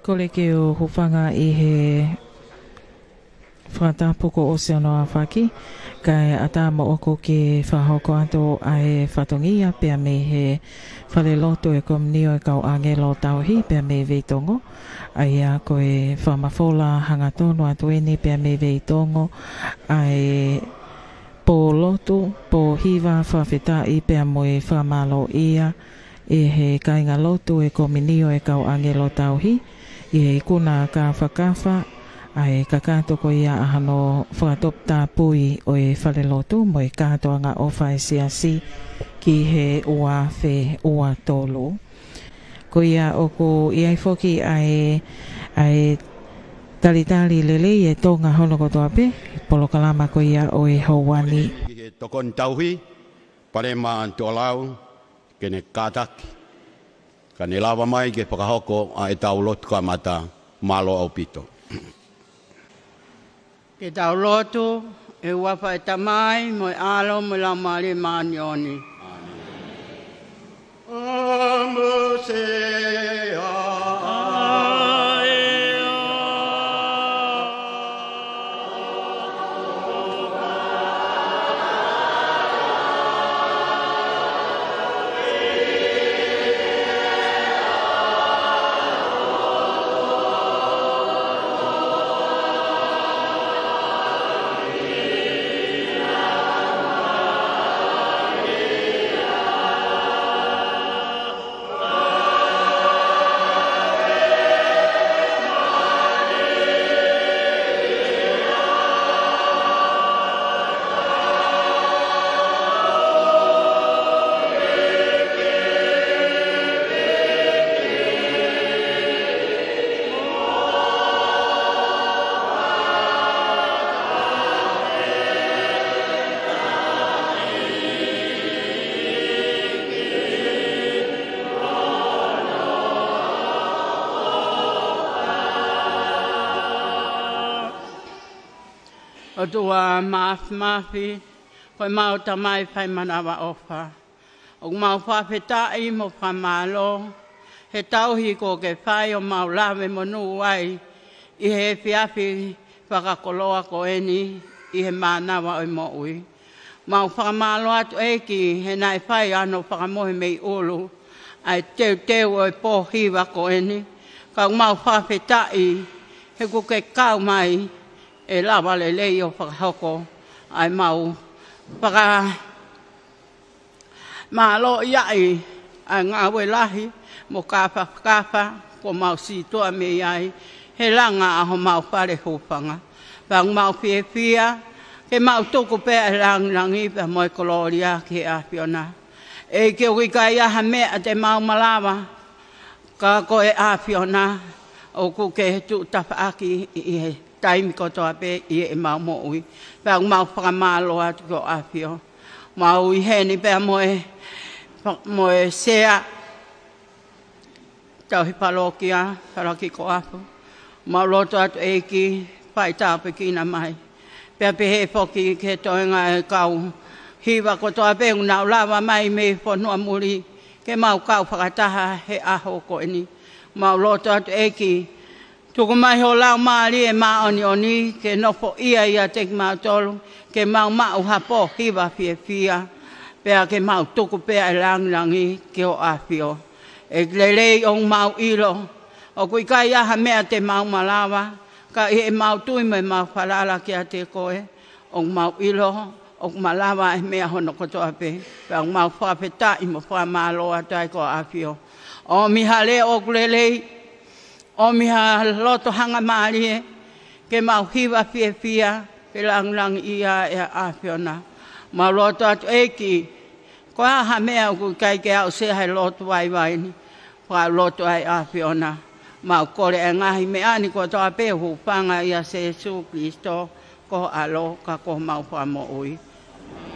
Kole ke o hufanga I he whata poko o se anoa whaki, kai ata mo oko ke whahoko ato ai whatongia pia me he whale loto e komunio e kau angelo tauhi pia me veitongo, ai a koe whamafola hangatono atu ene pia me veitongo, ai po loto, po hiva whawhita I pia moe whamalo ia, e he kainga loto e komunio e kau angelo tauhi, I he kuna ka whakawha, ai kakato ko ia ahano whakatop tā pui o e whalelotu mo e kātoanga o whaesiasi ki he ua whe ua tolu. Ko ia o ko iai whoki ai talitali lele e tonga hono kotoa pe, polo kalama ko ia o e hauani. Ki he tokon tauhi, pare maa tualau, kene kātaki. Ka ne lawa mai ke whakahoko a e tau lotu ka mata malo au pito. Ke tau lotu, e wapa e tamai, mo e alo, mo la mare maanioni. O tua mafi, koe mau tamai whai manawa ofa. O mau whawhetai mo whamalo, he tauhi ko ke whai o mau lawe mo nuai, I he whiawhi whakakoloa ko eni, I he manawa o mo ui. Mau whamalo atu eki, he nai whai ano whakamohi mei ulu, ai teu o po hiwa ko eni, ka mau whawhetai, he ko ke kau mai, e lawa le lei o whakahoko ai mau malo iai ai ngā lahi mo kawha ko mau sitoa me iai he langa aho mau whare hupanga pang mau whia ke mau tuku pēa langi pa moi koloria ke a Fiona e ke uikai aha mea te mau malawa ka koe a Fiona o ku ke tu tapaki I he taimi kotoa pe I e mau mo ui. Pea mau whakamalo atu ko awhio. Mau I heni pea moe sea. Tau hi palokia, palaki ko afu. Mau loto atu eki, pai tāpe kina mai. Pea pe he poki ke toenga e kau. Hiwa kotoa pe unau lawa mai me whanua muri. Ke mau kau whakataha he aho ko eni. Mau loto atu eki. Tuku mai ho lau maari e maoni ke nofo ia te mau tolu, ke mau hapo hiwa fia, pea ke mau tuku pea e langi ke o awhio. E lelei o mau ilo, o kui kai aha mea te mau malawa, ka e mau tui me mau whalala ki a te koe, o mau ilo, o malawa e mea hono kotoa pe, pea mau whawhetai mo whamaloa tai ko awhio. O mihale o lelei, o miha loto hanga maari ke mau hiwa fia ke lang ia e a Fiona. Mau loto atu eki, ko aha mea ku kai ke au se hai loto wai ni, pa loto ai a Fiona. Mau kore e ngahi mea ni ko toa pe hupanga ia se Jesu Kristo ko alo ka ko mau whamo ui.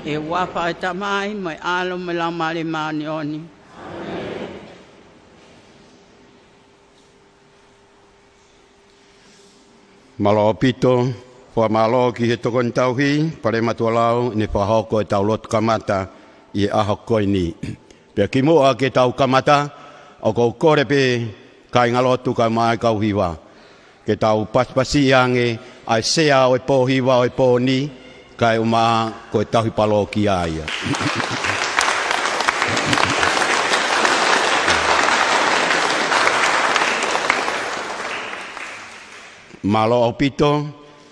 E wapa e tamai mai alo me la mare maanioni. Malo pito, wha malo ki he tokon tauhi, pare matua lau, ne whahoko e tau lotu kamata I e aho koe ni. Pea ki mua ke tau kamata, o kou kore pe kai ngalotu kai mai kau hiwa. Ke tau paspasi ange ai sea o po hiwa o po ni kai uma ko tau palo ki ai. Malo o pito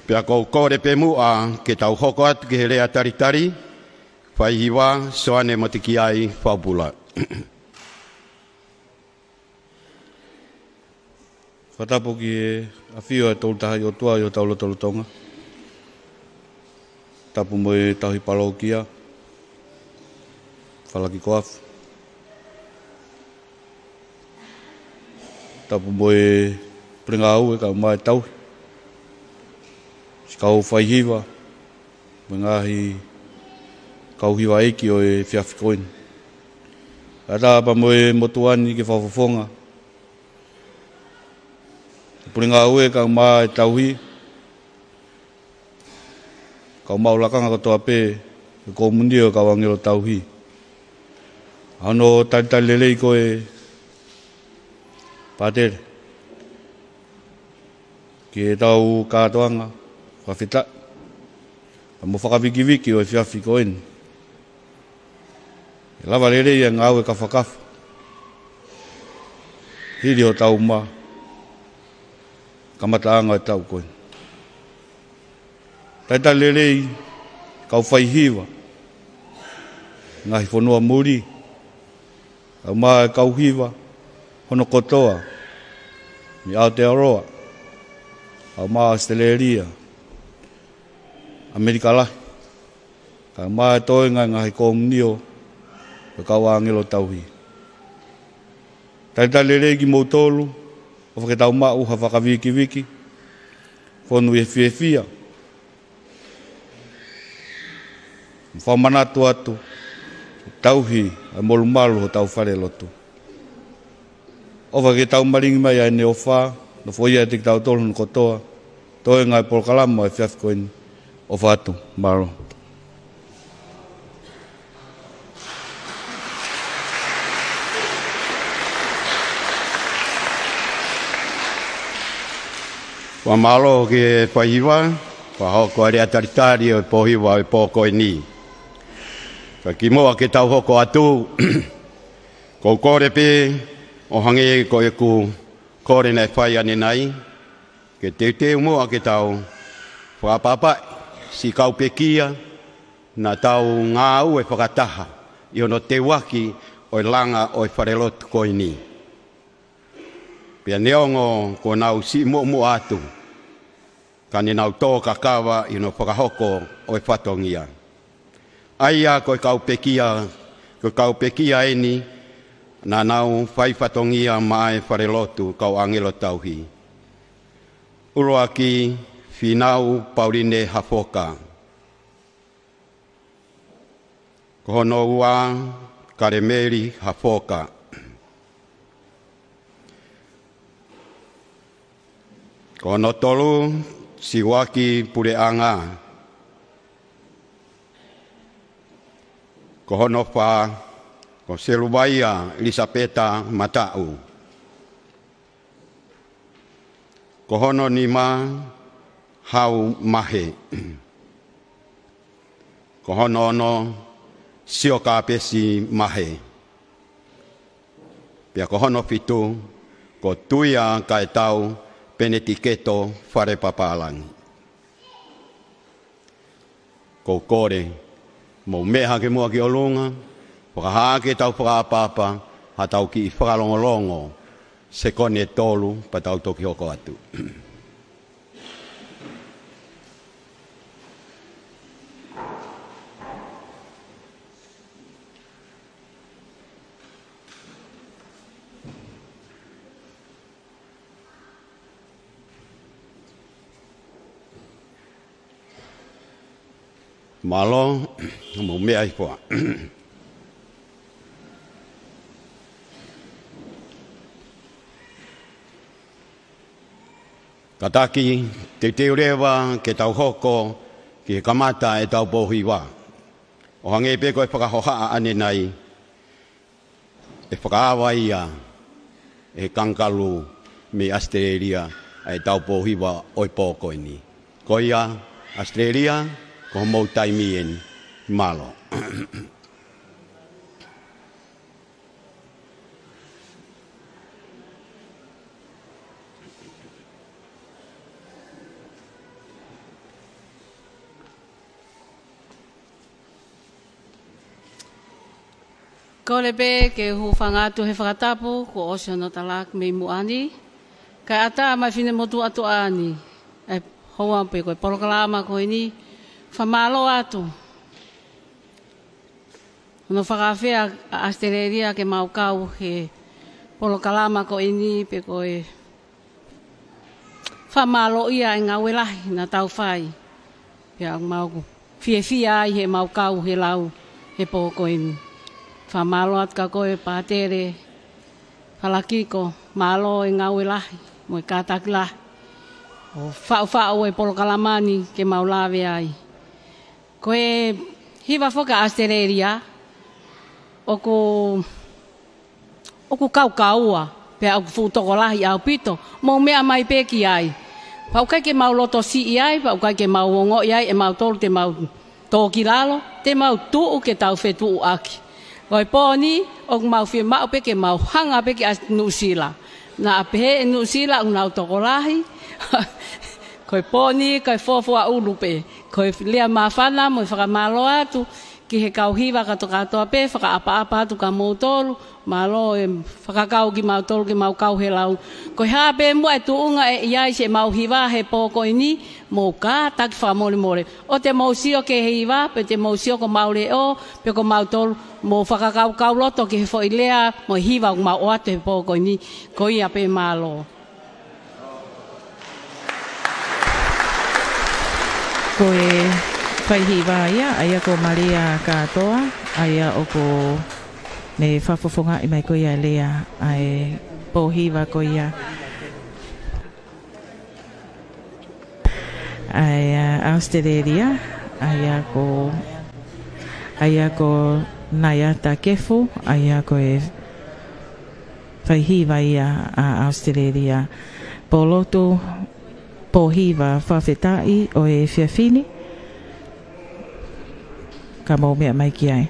pia ko kore pe mua ke tau hoko atu ke rea tari fai hiwa soane motiki ai fabula. Whatapo ki e awhio e tolu taha i o tua i o taulo tolu tonga. Tapu mo e tauhi palo kia. Whalaki koafu. Tapu mo e pringa au e ka mai tauhi. Si kau whai hiwa. Mo ngahi kau hiwa eki o e whiawhi koin. Ata pa mo e motuani ke whawhafonga. Puringa ue ka mai tauhi. Ka mau lakanga ko toa pe ko mundio ka wangelo tauhi. Ano tali lelei ko e patere. Ki tau katoanga whawhita. Ka mo whakawiki-wiki o e whiawhi koen. Lava lelei ang au e ka whakafu. Hiri o tau maa. Kamataanga e tau koe. Taita lelei kau whai hiwa. Ngahi whanua muri. Kau maa kau hiwa. Hono kotoa. Mi Aotearoa. Kau maa Australia. Amerika lahi. Kau maa toenga ngahi komunio. Kau angelo tauhi. Taita lelei ki mautolu. O whaketau mau ha whakawiki-wiki. Whonu e whiewhia. Whamanatu atu. Tauhi a molu malu ho tau whare lotu. O whaketau maringi mai ai ne o wha. No whoia e tik tau tolu no kotoa. Toe ngai polkalama e whiawhikoini. O whatu malu. Wa malo ke pahiwa, wa hoko area taritari o pohiwa o poko ni. Ka kimoa ke tau hoko atu, ko kore pe, o hange ko e ku kore nei whai ane nai, ke te mua ke tau whakapapa, si kau pekia, na tau ngā u e whakataha, i ono te waki o langa o wharelotu ko ni. Pia neongo ko nau si mo atu. Kani nau tō kakawa i no whakahoko o e whatongia. Aia ko kau pekia eni, na nau whai whatongia mai wharelotu kau angelo tauhi. Uroa ki whinau Pauline Hafoka. Kohono ua Karemeri Hafoka. Kono tolu Siwaki Pureanga. Kohono wha ko Selubaia Elisapeta Matau. Kohono nima Hau Mahe. Kohono no Sioka Pesi Mahe. Pia kohono fitu ko tuia kai tau penetiketo whare papalangi. Ko kore, mo meha ke mua ki olunga, whakaha ke tau whakapapa, ha tau ki whakalongolongo, se kone tolu pa tau toki hoko atu. Malo, mo mea i poa. Kataki, te teurewa ke tau hoko, ki kamata e tau pohiwa. O hange peko e whakahoha ane nai, e whakaawa ia, e kankalu me Australia ai tau pohiwa oi poko ni. Koia Australia ko mo taimien malo. Ko le pe ke hu whangatu he whakatapu ko osio no talak me muani. Ka ata mai fine motu atu ani. E hoa pe koe porokalama ko ini whamalo atu. No whakawhea a Australia ke maukau he porokalama ko ini pe koe whamalo ia e ngā welahi na tau whai. Pe ang mau fie ai he maukau he lau he poko ini. Whamalo at ka koe pātere, palakiko, malo e ngau lahi, mo e kātaki lahi. O whau e polokalamani ke maulawe ai. Koe hiwa whoka Australia, oku kaukaua, pia oku futoko lahi au pito, mo mea mai peki ai. Pau kai ke mau loto si ai, pau kai ke mau ongo ai, e mau tolu te mau tōki lalo, te mau tuu ke tau whetu aki. Koi poni, o mau fie mau peke mau hanga peke as nusila. Na apehe e nusila unau tokolahi. Koi poni, koi fofua ulupe. Koi lea mawhana, mo whakamalo atu. Ki he kauhiwa katoa pe, whakaapa atu ka mautolu. Malo e whakakau ki mautolu ki mau kau he lau. Koi hape mua e tuunga e iai se mau hiwa he poko ini. Mo ka taki whamori more. O te mausio ke he hiwa, pe te mausio ko maure o, pe ko mautolu. Mo whakakau loto ki he fo ilea, mo hiwa ku mau atu he poko ini. Ko ia pe malo. Koe whaihiwa ia, aia ko Maria katoa, aia o ko ne whafofonga i mai ko ia lea, ai pohiwa ko ia. Ai Australia, aia ko Naya Takefu, aia ko e whaihiwa ia a Australia. Poloto pohiwa whawhetai o e whiawhini. Ka mau mea mai ki ai.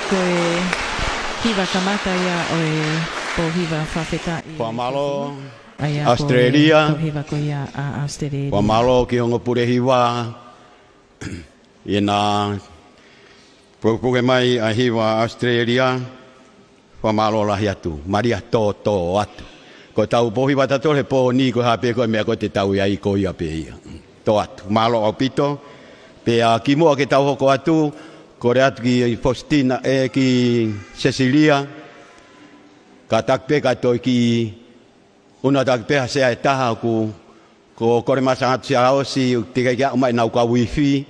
koe hiva kamata ia oe po hiva whawheta i Pamalo Aia Australia. Koe hiva koe ia a Australia. Pamalo ki ongo pure hiwa. Ina puke mai a hiwa Australia. Pamalo lahi atu. Maria to atu. Ko tau po hiwa tatore po ni ko hape ko mea ko te tau iai ko ia pe ia. To atu. Malo au pito. Pe a kimoa ke tau hoko atu. Ko re atu ki Faustina ki Cecilia. Ka takpe ka toi ki una takpe ha sea taha ku ko kore masanga tia osi tika kia mai nau ka wifi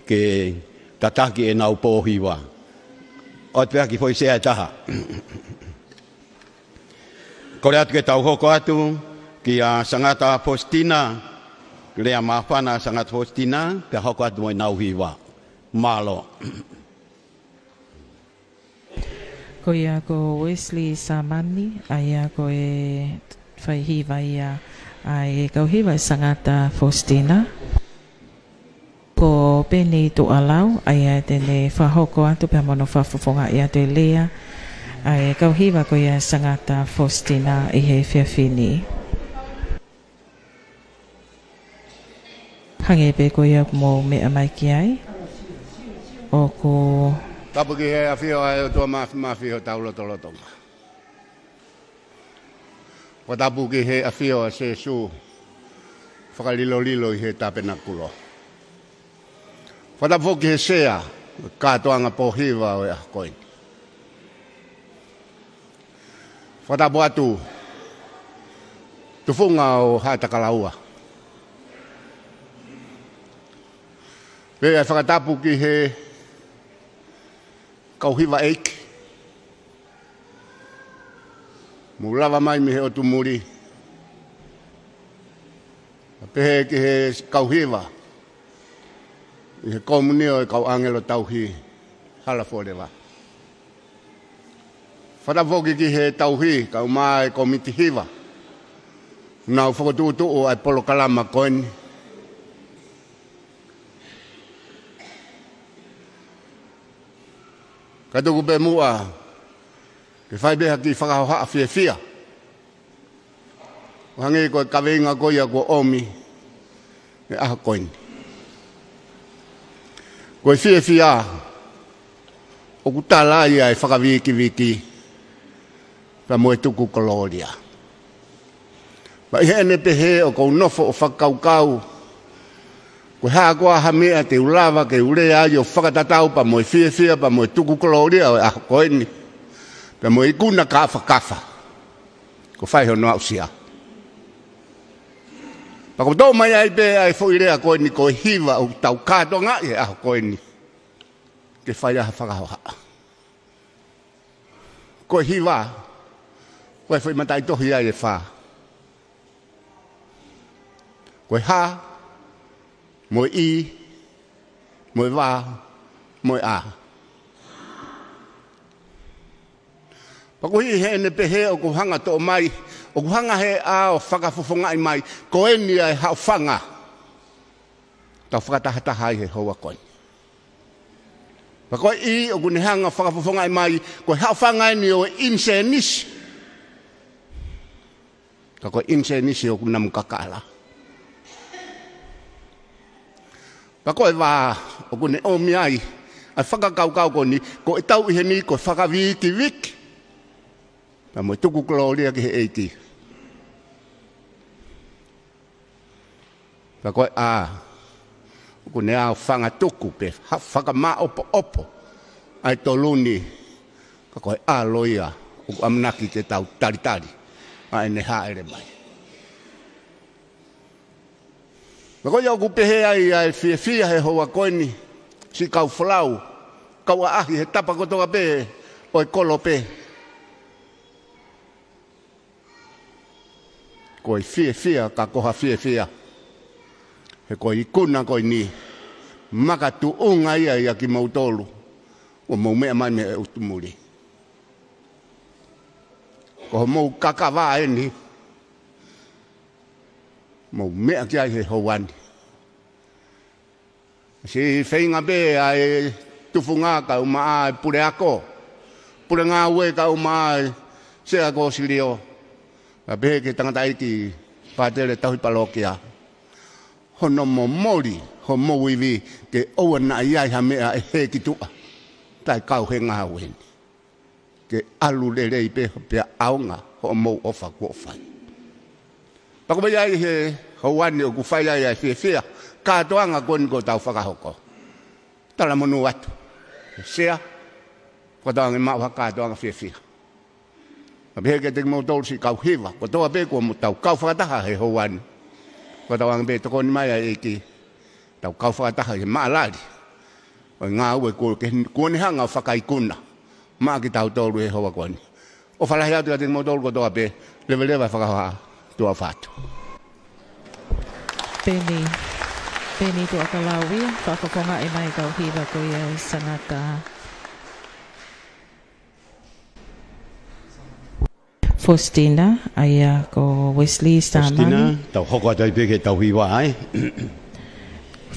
ke tataki e nau pohiwa. O te ki foi sea taha. Kore atu ke tau hoko atu ki a sangata Faustina lea mawhana sangata Faustina ke hoko atu moi nau hiwa. Malo. Ko ia ko Wesley Samani, aia ko e whaihiva ia ai kau hiva e sangata Faustina. Ko peni tu alau, aia tene whahoko atu pia mono whafufonga ia te lea. Ai kau hiva ko ia sangata Faustina i he whiawhini. Hange pe ko ia mo mea mai ki ai. O ko Tapu ki he awhio ai o tua mawhio tau lotolotonga. Ko tapu ki he awhio a se su whakalilo i he tapenakulo. Ko tapu ki he sea kātoanga pohiwa o e koini. Ko tapu atu tufunga o hatakalaua. Pea whakatapu ki he kau hiwa eiki. Mulawa mai mi he o tumuri. Pehe ki he kau hiwa. I he komunio e kau angelo tauhi. Halaforewa. Whatawoki ki he tauhi kau mai komiti hiwa. Nau whakotutu o ai polo kalama koeni. Katuku pe mua, ke whai beha ki whakahoha a whia. Hangi koe kawenga koia ko omi, e aha koini. Koe whia, o kutala ia e whakawiki, pa moe tuku koloria. Pa ihe ene pehe o kou nofo o whakaukau, ko haa koa ha mea te ulawa ke urea i o whakatatau pa moe whia pa moe tuku koloria o e aho koeni. Pa moe ikuna kafa. Ko whai hono au sia. Pa ko tau mai ai pe ai whoirea koeni ko hiwa o tau kātonga i e aho koeni. Ke whai aha whakahoha. Ko hiwa, ko e whai matai tohi ai e wha. Ko haa, moe i, moe wā, moe a. Pakuhi he ne pehe o kuhanga to mai, o kuhanga he a o whakafufonga i mai, ko eni ai hao whanga. Tau whakatahataha i he hoa koe. Pakoi i o kunehanga whakafufonga i mai, ko hao whanga eni o inse nisi. Kako inse nisi o kunamu kakala. Pakoe wā, o kone omi ai, ai whakakaukau koni, ko e tau ihe ni, ko whakawiki. Pa moe tuku kloria ki he eiti. Pakoe o kone au whanga tuku pe, whakama opo, ai toluni, pakoe loia, o amnaki te tau taritari, ai ne haere mai. Ko ia ku pehe ai fia he hoa koeni si kau flau kau ahi he tapa kotoa pe o kolo pe ko fia ka koha fia he ko ikuna ko ni makatu unga ia ki mautolu o mo me mai me utumuri ko mo kakava eni mo mea ki ai he houani. Si whainga be ai tufunga ka uma ai pure ako. pura ngā ue ka umai, se a ko silio. A behe ke tangata iki, pātere tahui palokia. Hono mo mori, ho mo wiwi, ke oua na iai ha mea e he ki tua. Tai kau he ngā ue. Ke alu le rei peho pia aunga, ho mo ofa kua whai. Pako mai ai he hauani o kuwhai ai ai whia, kātoanga koni ko tau whakahoko. Tala monu atu. Sea, ko taongi maua kātoanga whia. A behe ke te mo tolsi kau hiwa, ko toa pe kua mo tau kau whakataha he hauani. Ko taongi pe toko ni mai ai ki tau kau whakataha he maalari. O ngā ue kuoni hanga whakaikuna. Maa ki tau tolu he hoa kuani. O whalahi atu a te mo tolu ko toa pe, lewa whakahoa tua whātu. Peni tu akalawia, whakakonga e mai kau hiwa ko ia sangata. Faustina, aia ko Wesley Samani. Faustina, tau hoko atai peke tau hiwa ai.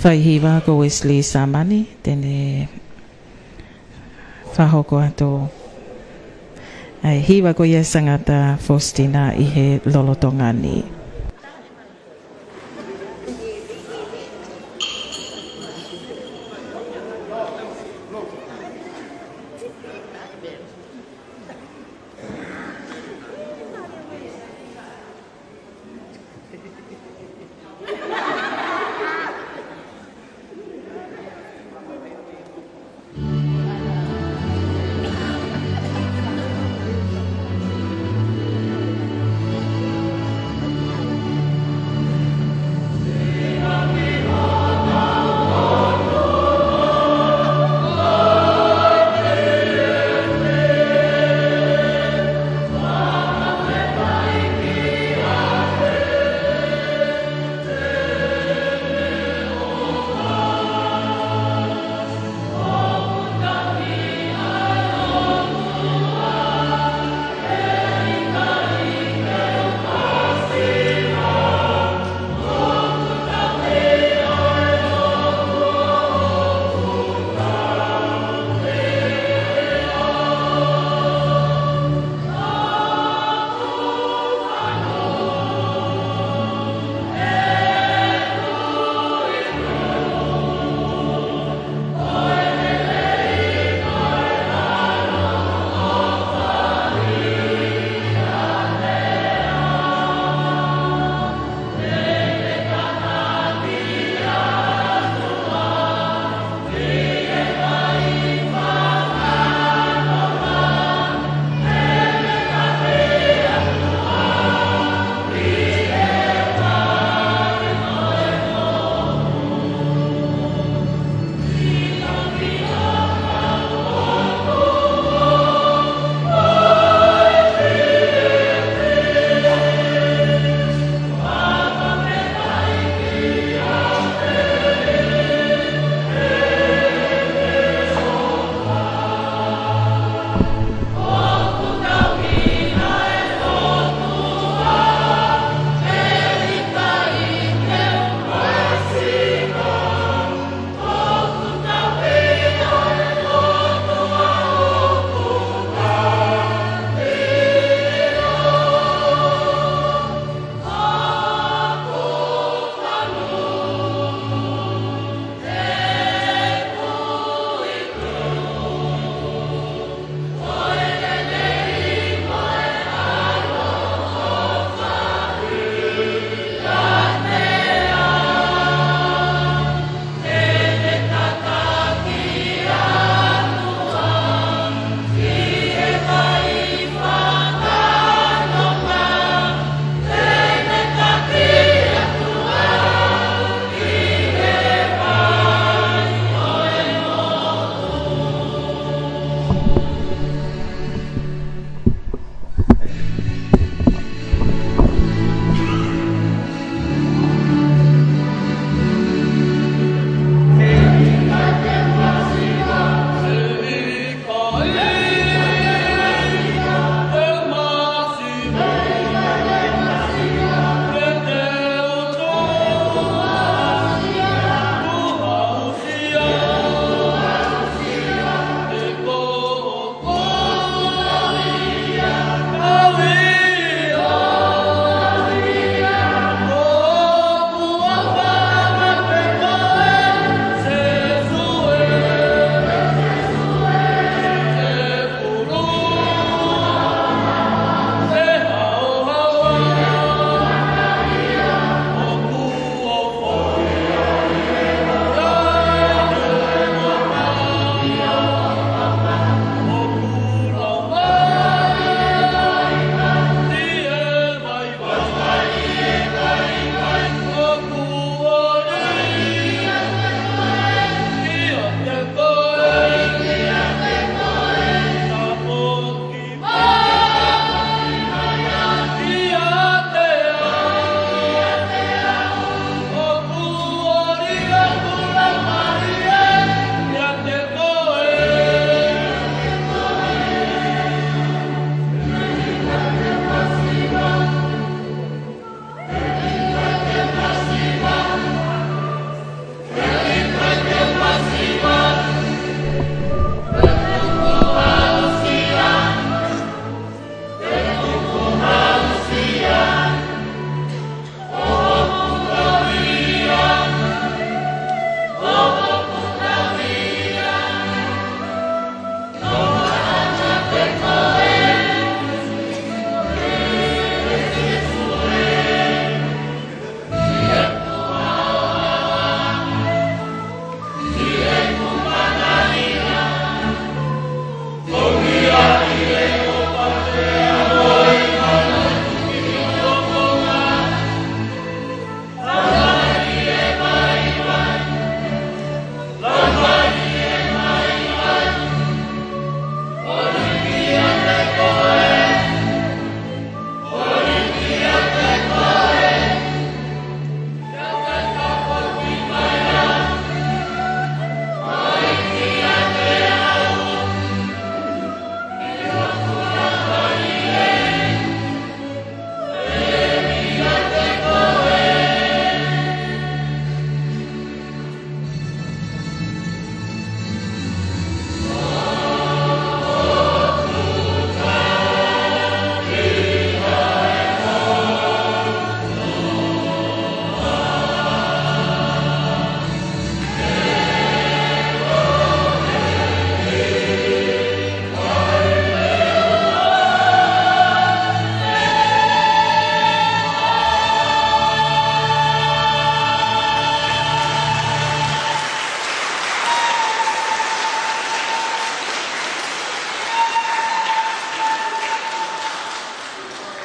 Whai hiwa ko Wesley Samani, tene whahoko ato. Ai hiwa ko ia sangata Faustina i he lolotongani.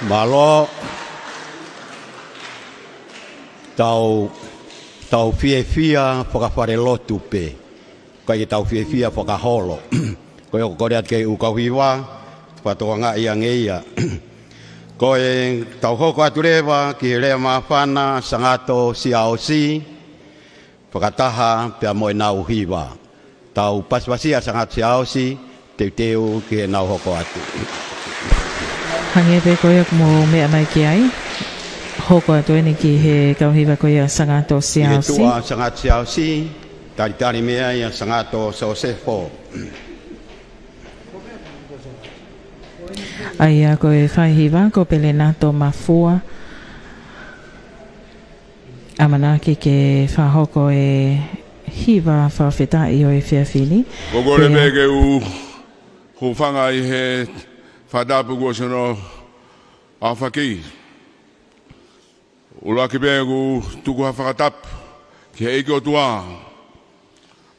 Malo tau fia whakawhare lotu pe. Kai tau fia whakaholo. Koe o korea ke ukauhiwa, whatoa ngā ia ngeia. Koe tau hoko atu rewa ki rea mawhana sangato siaosi, whakataha pia moe nau hiwa. Tau paspasia sangato siaosi, teu ki nau hoko atu. Hange pe koe mo mea mai ki ai. Hoko atu eni ki he kauhiwa koe sangato siaosi. Ki he tua sangato siaosi, tari mea ia sangato sosefo. Aia koe whaihiwa ko pele nato mafua. Amanaki ke whahoko e hiwa whawhetai o e whiawhini. Kogore mege u hufanga i he whadapu gosono a whaki. Ulaki begu tuku ha whakatapu ki he eke o tua.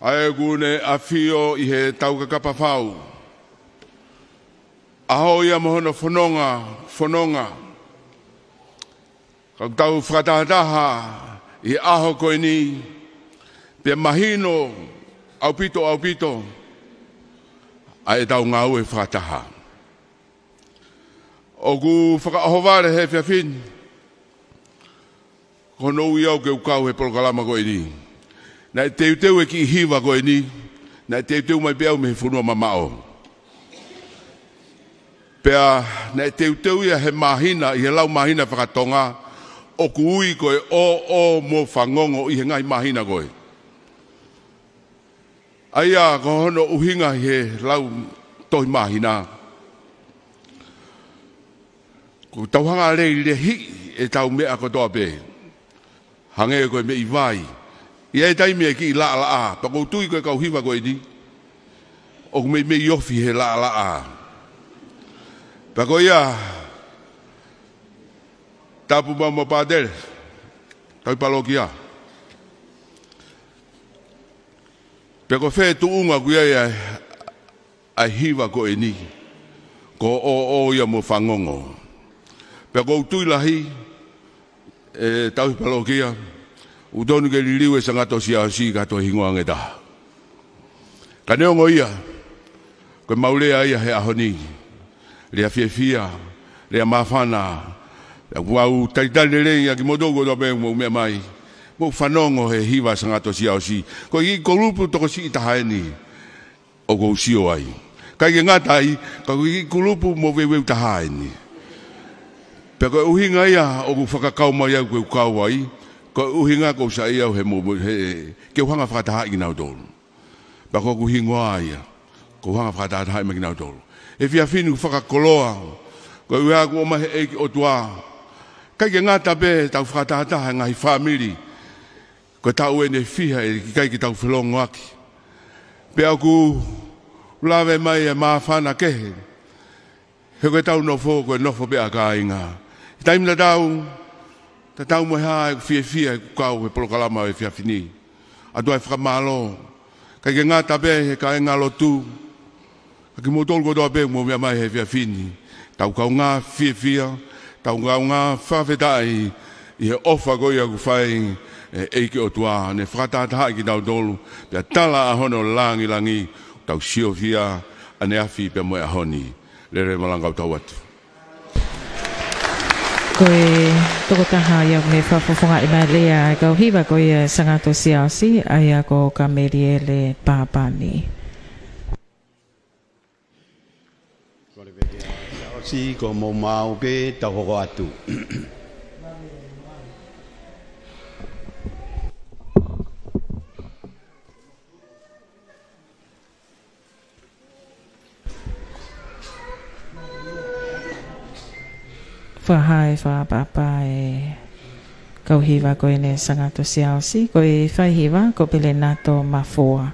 Ae gune a whio i he taukakapa whau. Aho ia mohono whanonga. Kau tau whakataha i aho koe ni. Pia mahino au pito. Ae tau ngā ue whakataha. O ku whakaohovare he whiawhin. Kono ui au ke ukau he polokalama koe ni. Nai teu e ki hiwa koe ni. Nai teu mai peau me he whunua mamao. Pea nei teu ia he mahina, i he lau mahina whakatonga, o kui koe o mo whangongo i he ngai mahina koe. Aia ko hono uhinga i he lau tohi mahina. Ko tauhanga le hi e tau mea kotoa pe. Hange koe me i vai. Ia e taimi e ki i la. Pa kou tui koe kau hiwa koe ni. O me i ofi he la. Pako ia, tapu mama padere, tau palokia. Pako whē tu unga kuia ia a hiwa ko e ni, ko o ia mo whangongo. Pako tui lahi, tau palokia, utonu ke liliu e sangato siasi kato hingoa ngeta. Ka neongo ia, koe maulea ia he ahoni. Lea fia, lea mawhana, wau taitale rei a ki modogo do pe mo mea mai. Mo whanongo he hiwa sangato siaosi. Ko i korupu toko si itahaeni o kou sio ai. Kai ke ngatai, ko i korupu mo weweu tahaeni. Pe ko uhinga ia o ku whakakau mai au koe ukau ai. Ko uhinga ko sa ia he mo ke uhanga whakataha i nau tolu. Pa ko uhingoa ia, ko uhanga whakataha i nau tolu. E fia finu whakakoloa, ko ua ku oma he eiki o tua. Kai ke ngata pe tau whakataha ngai whamiri, ko tau ene fiha e kai ki tau whelongo aki. Pe aku lawe mai e mawhana kehe, he koe tau nofo koe nofo pe a ka inga. Taimina tau mo haa e fia e kukau e polokalama e fia fini. Atua e whakamalo, kai ke ngata pe he ka inga lotu, ki mo tolu kodoa pe mo mea mai he fia fini. Tau kau ngā fia, tau kau ngā whawhetai i he ofa goia ku whai eiki o tua. Ne whakatataha ki tau tolu, pia tala a hono langi, tau sio fia, ane afi pia moe a honi. Lere malangau tau atu. Koe toko taha ia me whawhawhonga i mai lea kau hiwa koe sangato siaosi, aia ko kamerie le pāpani. Si ko mo mau pe tau hoko atu. Whahai whapapa e kauhiwa koe ne sangato siaosi, koe whaihiwa ko pele nato mafua.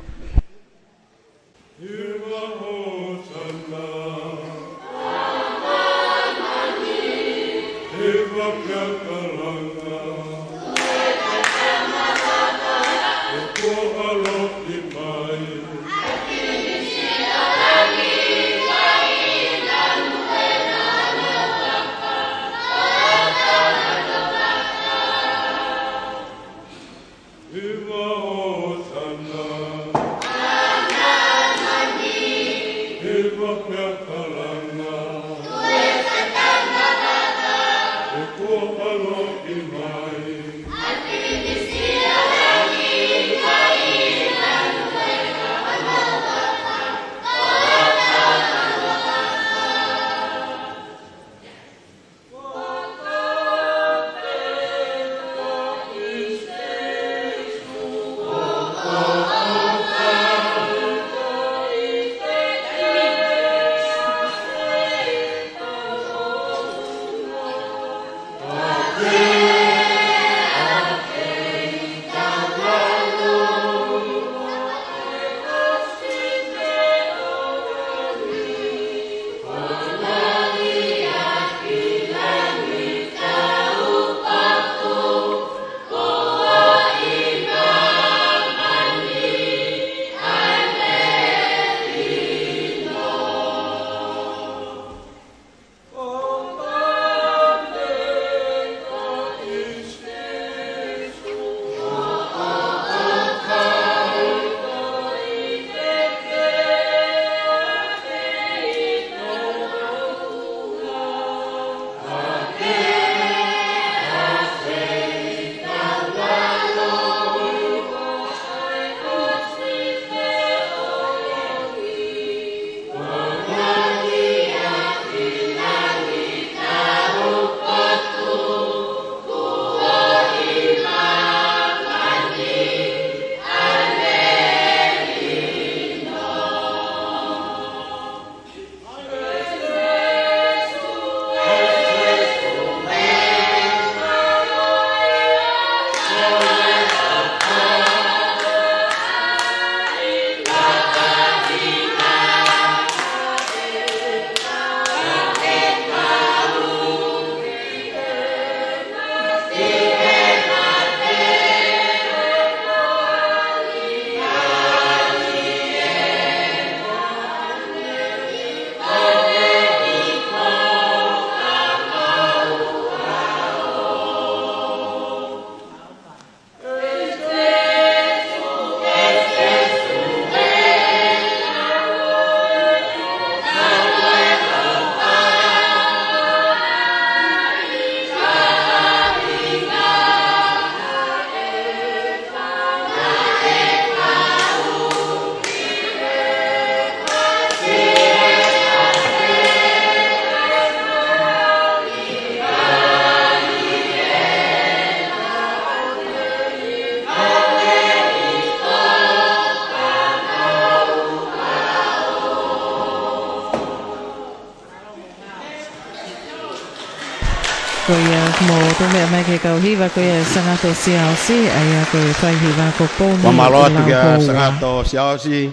ko ia mo to me mai ke kau hiva ko ia sangato siausi ai ko fai hiva ko poni mamalo tu ke sangato siausi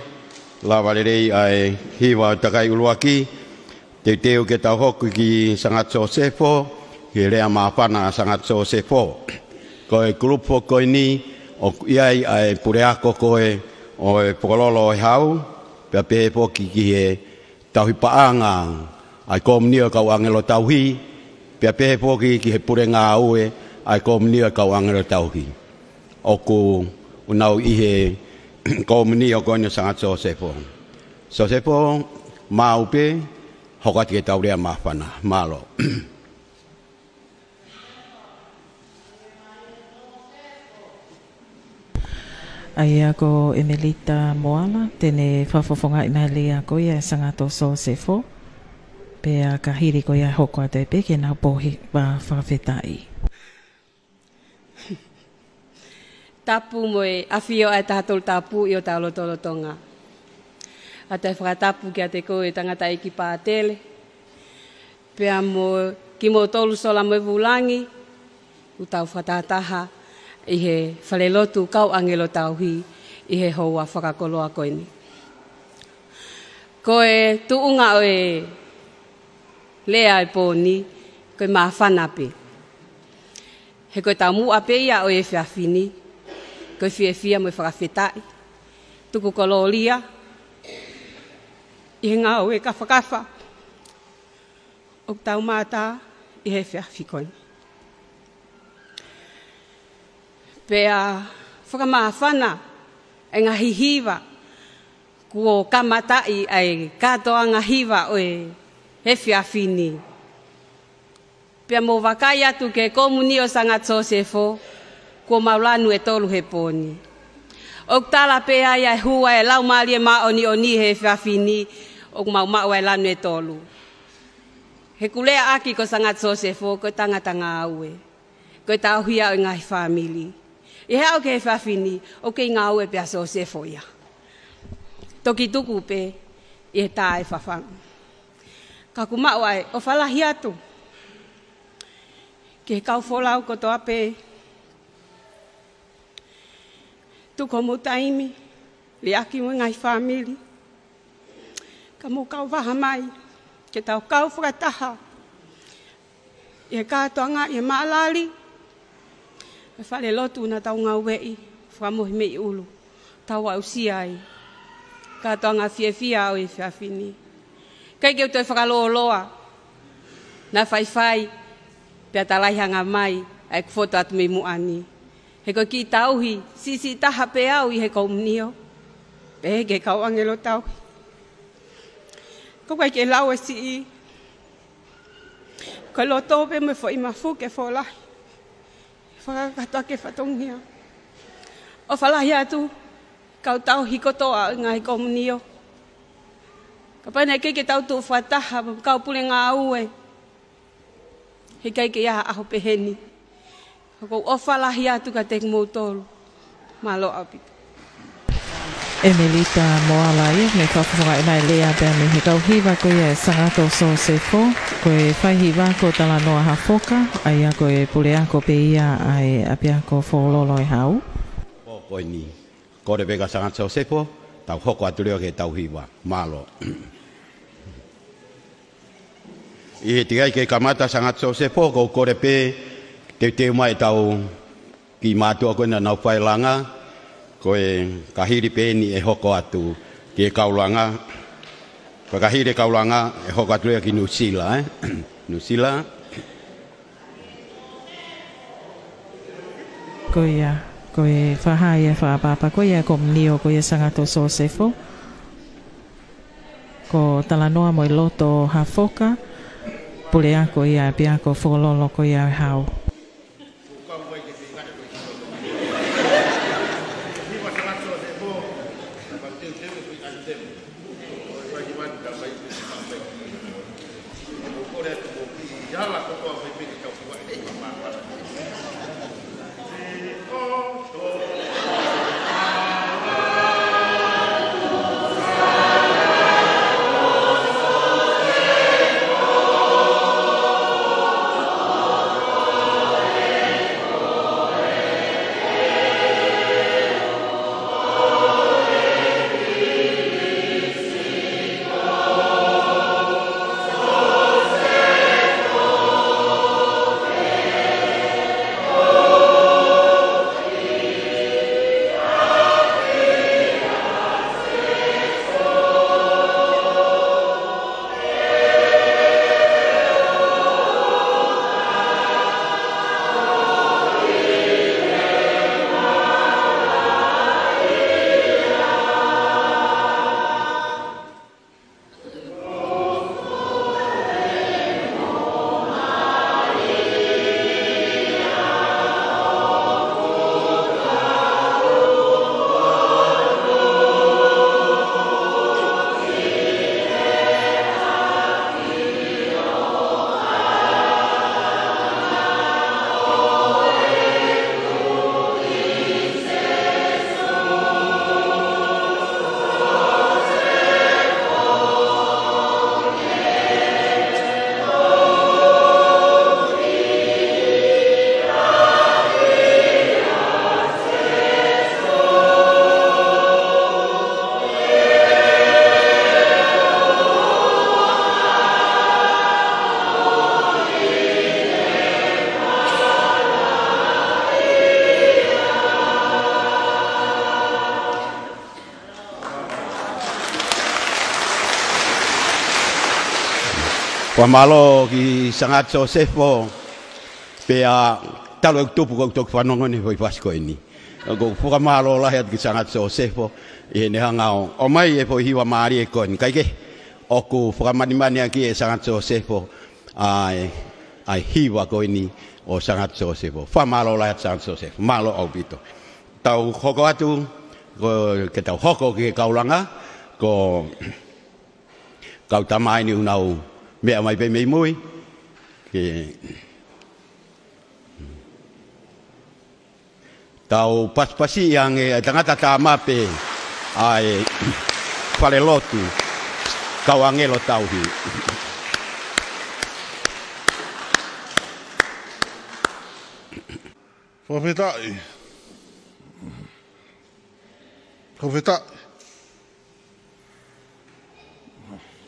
la valerei ai hiva takai uluaki te teu ke tau hoku ki sangato sefo ke rea mapana sangato sefo ko e grupo ko ni o ia ai pureako ko e o pololo hau pe pe po ki e tau paanga ai kom ni ka wangelo tauhi pia pehe poki ki he purenga aue ai komnia kau angero tauhi. Oku unau ihe komnia konya sangat Sosefo. Sosefo maupe hokat ke tauria mafana malo. Ai ako Emelita Moala tene fafofonga inalia ko ia sangat Sosefo. Pea kahiri ko ia hoko ate pe ke na pohi ba whawhetai. Tapu moe awhio ai tahatol tapu i o taolotolotonga. A te whakatapu ki a te koe tangata iki pātele. Pea mo ki mo tolu sola moe vulangi. U tau whatataha i he whalelotu kau angelo tauhi i he hoa whakakoloa koini. Koe tuunga oe lea e pōni, koe maa whanape. He koe tau mua pe ia o e whiawhini, koe whiawhia mo e whakawhetai, tuku kololia, i he ngā o e kawhakawha, o tau mātā i he whiawhikoini. Pea whakamaa whana, e ngā hihiwa, Kuo kamatai ai katoa ngahiwa oe he fiafini. Pia mo wakai atu ke komunio sangat Josefo, kuo maulanu e tolu he poni. Ok tala pe ai hua e lau mali e maoni he fiafini, ok mau e lanu e tolu. He kulea aki ko sangat Josefo, ko tangata ngāue. Ko tau hia o ngai family. I hea o ke he fiafini, o ke ngāue pia Josefo ia. Toki tuku pe, i he tae whawhang. Ka kumau ai, o whalahi atu. Ke kau wholau ko toa pe. Tuko mo taimi, li aki mo ngai family. Ka mo kau waha mai, ke tau kau whakataha. I he kātoa ngā, i he maalali. E whale lotu na tau ngau wei, whamohi mei ulu. Tau au siai. Kātoa ngā whiawhia o i whiawhini. Kei keu toi whakaloloa. Nā whaiwhai, pia talaihanga mai, ai kufoto atu me muani. He ko ki tauhi, sisi taha pe au i he komunio. Pe ke kau angelo tauhi. Ko kai ke lau e si i. Ko lo tope me fo i mafu ke fo lahi. Whakakatoa ke whatongia. O whalahi atu, kau tau hikotoa ngai komunio. Ka paina ke tau tu whataha, kau pule ngā ue. He kai ke iaha aho peheni. Ko o whalahi atu ka tek mōtolu. Malo apita. Emelita Moala ia, me whawhunga e mai lea pia me he kau hiwa ko ia sangato Josefo, ko e whaihiwa ko tala noa hafoka, ai a ko e pule ako pe ia ai apia ko whololo e hau. Ko ni, ko re vega sangato Josefo, tau hoko atu leo ke tau hiwa, malo. I he tigai ke kamata sangato Josefo, ko re pe te mai tau ki mātua ko na nau whai langa, ko e kahiri peni e hoko atu ki e kaulanga. Ko kahiri kaulanga e hoko atu ki Nusila, Nusila. Ko e whahai e whaapapa, ko ia komunio, ko ia sangato Josefo. Ko talanoa mo i loto hafoka, pule ako ia pia ko whololo ko ia hau. Wa malo ki sangat Josefo pe a talo tupu ko tok fanongo ni foi pasko ini. Go whakamalo lahi at kisangat Josefo. I ne hangao. O mai e po hiwa maari e koin. Kaike. Oku whakamanimani aki e sangat Josefo. Ai hiwa koini o sangat Josefo. Whamalo lahi at sangat Josefo. Malo au pito. Tau hoko atu. Ke tau hoko ke kaulanga. Ko kau tamai ni unau. Mea mai pe mei mui. Ke tau pas-pasi yang tangata tamape ai fale lotu kau angelo tauhi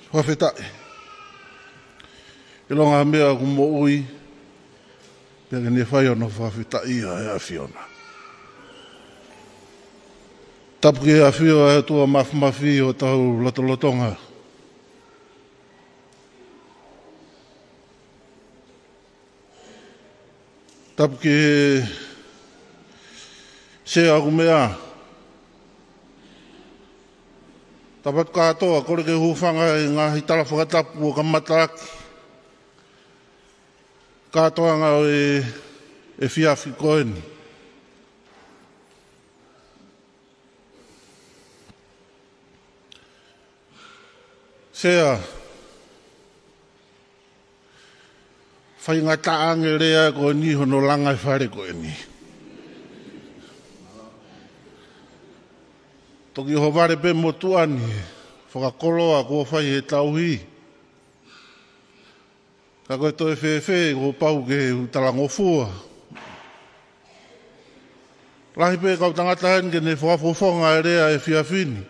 Profetai ilonga mea kumo ui pia ne fai ono profetai a Fiona tapu ke a fio e tua mafi o tau lotolotonga. Tapu ke se aku mea. Tapat katoa kore ke hufanga e ngā hitala whakatapu o kamataki. Katoa ngā e fiafi koeni. Sea, whai ngā taange rea ko ni hono langa whare ko ni. Toki ho ware pe motuani, whakakoloa ko whai he tauhi. Ka koe toi whewhe ko pau ke utalango fua. Lahi pe kau tangata hen ke ne whafofonga e rea e whiawhini.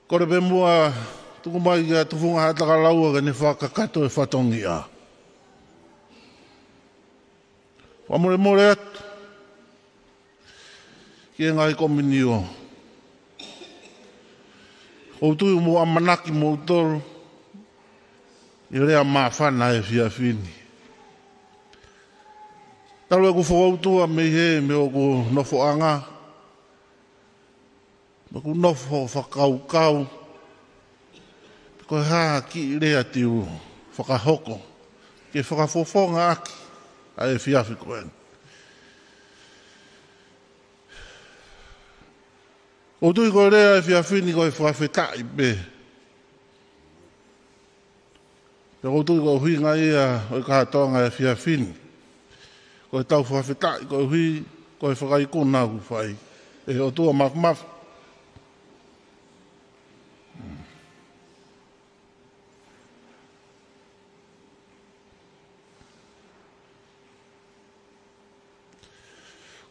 Kore pe mua tuku mai kia tufunga hataka laua ka ne whakakato e whatongi a. Whamore more atu. Kia ngai komini o. Houtui mo amanaki mo utoro. I rea maa whana e whiawhini. Talo e ku whakautua me he me o ku nofo anga. Maku nofo whakaukau. Ko haa ki rea tiu whakahoko. Ke whakafofonga aki. A e whiawhi koen. O tui koe rea e whiawhini koe whawhetai pe. Pe o tui koe hui ngai a o kātonga e whiawhini. Koe tau whawhetai koe hui koe whakaikuna ku whai. E o tua makmafu.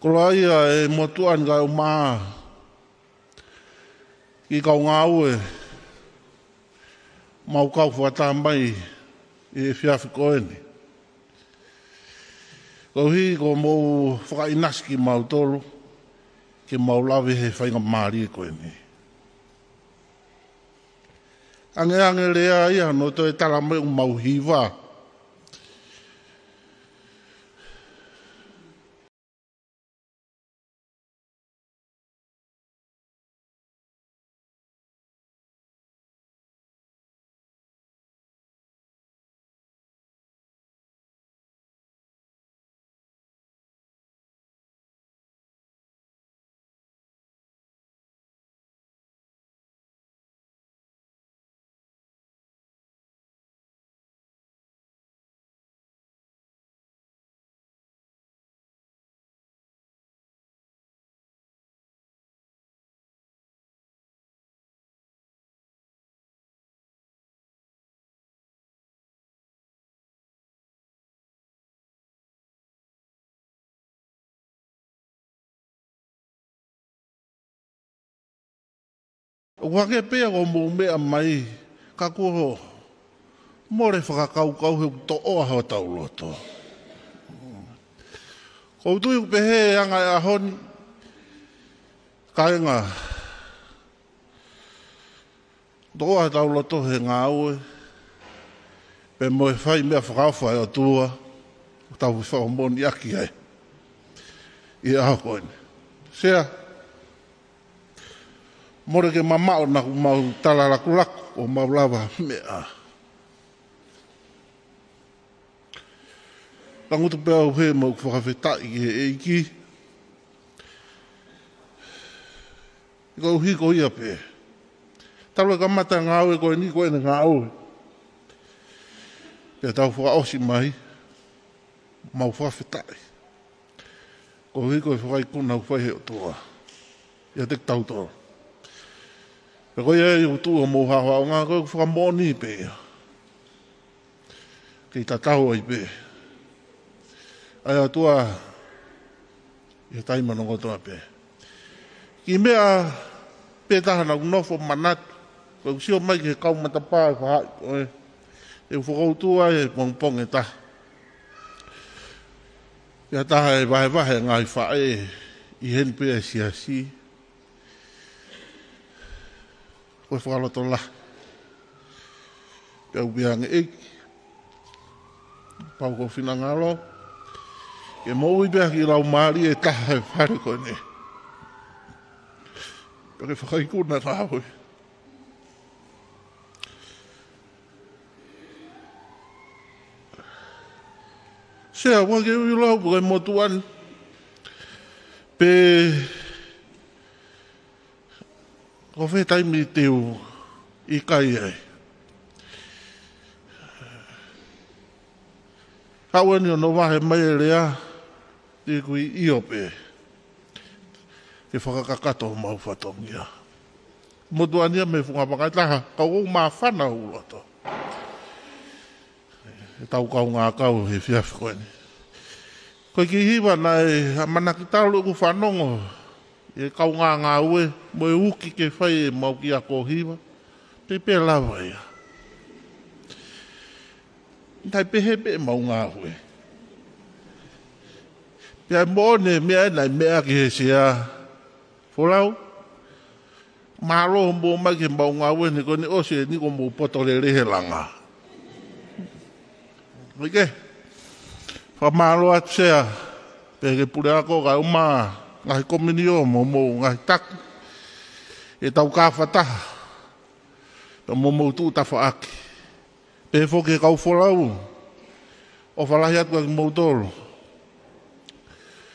Kola ia e motuan kai o maa. Ki kau ngā ue. Mau kau whata mai e whiawhi koeni. Kau hi ko mou whakainaski mau tolu. Ke mau lawe he whainga maari e koeni. Ange rea ia no toi tala mai o mau hiwa. O wake pea ko mou mea mai, ka kuro, more whakakaukau he to oa hao tau loto. Ko tui pehe anga e ahoni, kainga, to oa tau loto he ngā ue, pe moe whai mea whakawhai o tua, tau whao moni aki ai. I a koe. Sea, more ke mamao na mau talalakulak o mau lava mea. Langutu pēr au he mau whakawhetai e iki. Iko hiko ia pē. Talo ka mata ngā aue koe ni koe na ngā aue. Pēr tau whakaosi mai. Mau whawhetai. Ko hiko e whakai kuna u whaihe o toa. Ia tek tau toa. Pēr koe e o tua mō hawa o ngā koe whakamoni pē. Kei tatau ai pē. Ai atua ia taimano kotoa pē. Ki mea pētahana unofo manatu. Koe usio mai ke kau matapā e whahai koe. E whakautua e pongpong e taha. Ia taha e vahe ngai whae i hen pēa siasi. Koe whakaloto la. Pēu biange eki. Pau ko whina ngalo. Ke mou i bea ki rau maari e taha e whare koe ne. Pere whakaikuna rāhui. Sea, wake ui lau pukai motuan. Pe... Ko whē taimi teo i kai ai. Hauani o no wahe mai e rea. Te kui iope. Te whakakakato mau whatongia. Motuania me whungapakaitaha. Kau o maa whana uloto. E tau kau ngā kau he whiawhi koeni. Koe ki hiwa na e manaki talo ku whanongo. E kau ngā ue. Mo e uki ke whai e mau ki a ko hiwa. Te pe lawa ia. Tai pehe pe mau ngā ue. Pea mōne mea nai mea ki he sea. Wholau. Mālo mō mai ke mau ngā ue. Ni kone ose ni ko mō potore rehe langa. Oike. Whamālo atu sea. Pea ke pure ako kai umaa. Ngahi kominio mō ngahi taku. E tau kāwhataha. Pea mō tū tawha aki. Pea whoke kau wholau. O whalahi atu aki mō tōru.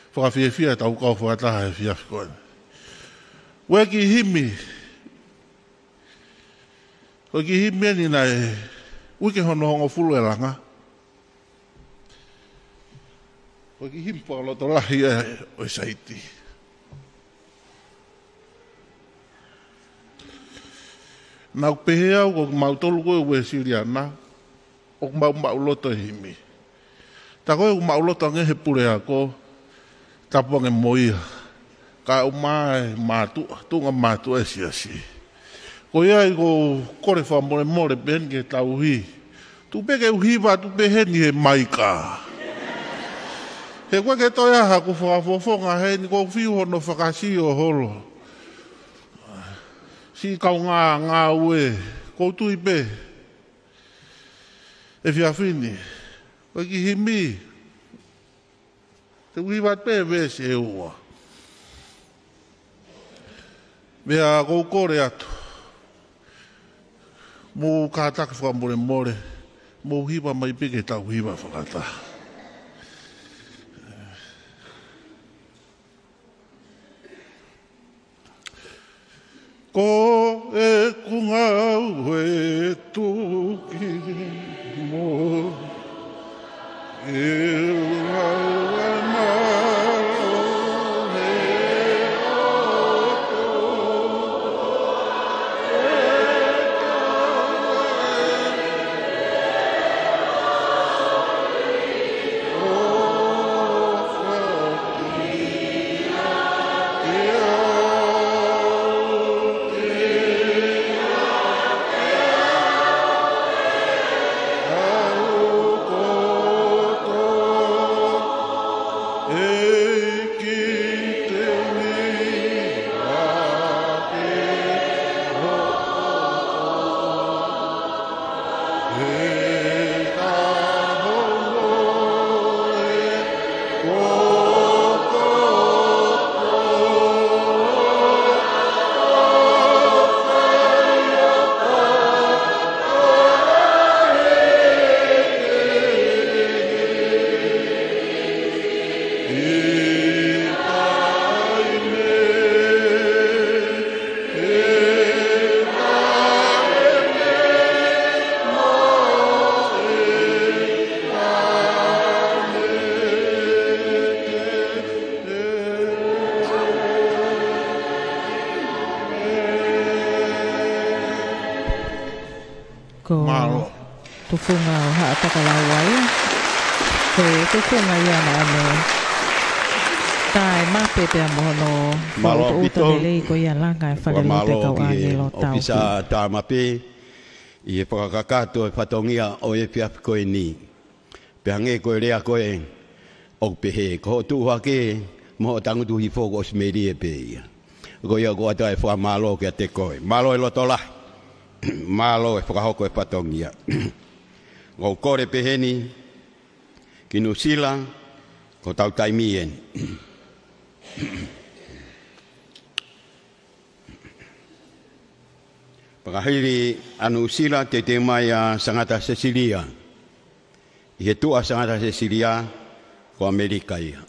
Whakawhiawhia tau kau whakataha e whiawhi koe. Ue ki himi. Koe ki himi ani nai. Uike hono hongo fulu e langa. Koe ki himi whakaloto lahi e o saiti. Nau pehe au ko mau tolu koe ue siriana. O mau loto himi. Ta koe mau loto ngehe pure ako. Tapuange moia. Ka umae mātua. Tunga mātua e siasi. Ko ia i ko kore wha more ben ke tau hi. Tu peke uhiwa tu peheni he maika. He koe ke toi aha ku whakafofonga he ni ko whiu hono whakasi o holo. Si kau ngā ue. Ko tui pe. E whiawhini. Koe ki himi. Te uhiwa pe vese e ua. Mea kou kore atu. Mō kātaka whakamore more. Mō hiwa mai peke tau hiwa whakata. Ko e kunga ue tuki mō. E ua ko tufunga o haatakalawa ia. Ko tufunga ia na ane. Tai mape pe amono. Malo pito. Lei ko ia langa whalelote kau ane lo tau. Opisa ta mape. I e pakakato e patongia o e pia koe ni. Pe hange koe rea koe o pehe. Ko tu hake mo tangutu hi foko o smeri e pe ia. Ko ia ko ata e wha malo ke te koe. Malo e lotola. Malo e whakahoko e patongia. Ko kore peheni ki Nusila ko tau taimien. Pakahiri anu Nusila te mai a Sangata Cecilia. I he tua Sangata Cecilia ko Amerika ia.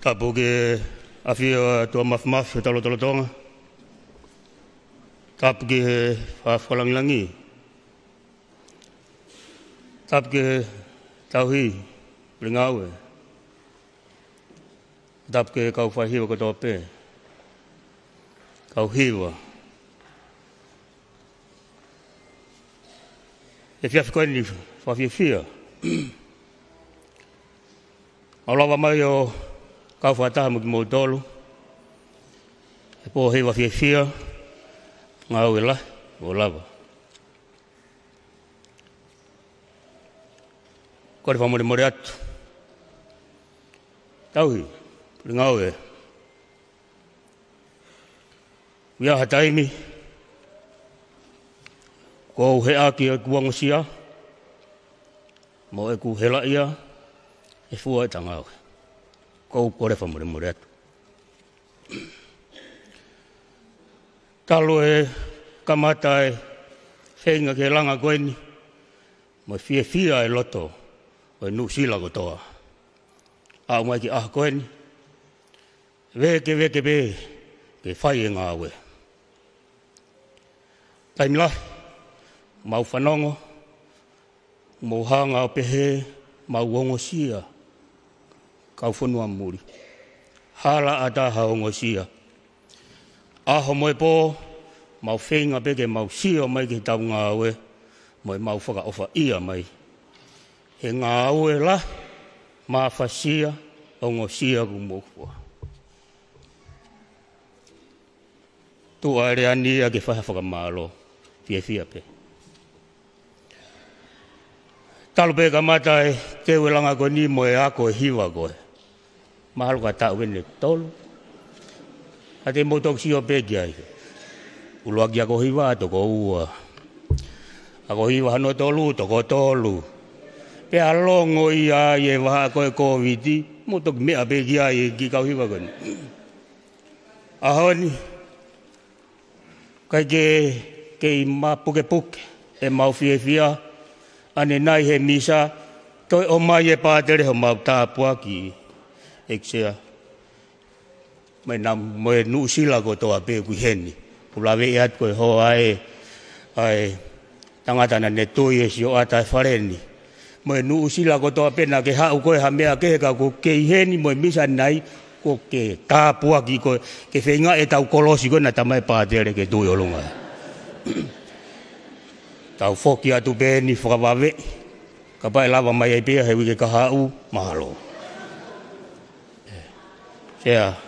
Tapu ke awhia tua mafmaf e talo-talo-tonga. Tapu ke whalangilangi. Tapu ke tauhi, ringaue. Tapu ke kau whahiwa ko tope. Kau hiwa. E whiawhi koe ni whawhiawhia. Aulawa mai o kau whataha mo ki mō tolu. E pō hewa whiawhia. Ngā au e la, o lava. Kore whamore more atu. Tauhi, ringa au e. Wia hataimi. Ko he aki e kuangosia. Mo e ku hela ia. E fua e tangau. Ko kore whamore more atu. Talo e kamata e whenga ke langa koeni. Mo e whia e loto. O e Nusila kotoa. A umai ki aha koeni. Weke be. Ke whai e ngā ue. Taimila. Mau whanongo. Mau hanga o pehe. Mau ongo sia. Kau whanua muri. Hala ataha ongo sia. Aho moe pō, mau whenga peke mau sia mai ki tau ngā ue, moe mau whakaofa ia mai. He ngā ue la, mā whasia, o ngō sia ku mōkua. Tu aere ani a ke whakamālo, whia pe. Talo pe ka mata e tewe langa koe ni moe ako e hiwa koe. Mahalo ka tau wene tolu. Ate motok sio pegi ai. Uluaki ako hiwa toko ua. Ako hiwa hano tolu toko tolu. Pe alongo ia ye waha koe COVID. Motok mea pegi ai ki kau hiwa koni. Ahoni. Kai ke i ma puke puke. E mau fia. Ane nai he misa. Toi o mai e pātere ho mau tāpua ki. Eksea. Mai nam moe Nusila ko toa pe ku heni. Pulawe e at koe ho ai tangata na ne toi e si o atai whareni. Moe Nusila ko toa pe na ke hau koe ha mea ke ka ko ke heni moe misa nai ko ke tāpua ki koe ke whenga e tau kolosi koe na tamai pātere ke tui olunga. Tau whoki atu pe ni whakawawe. Ka pai lava mai ai pia hewi ke ka hau mahalo. Sea.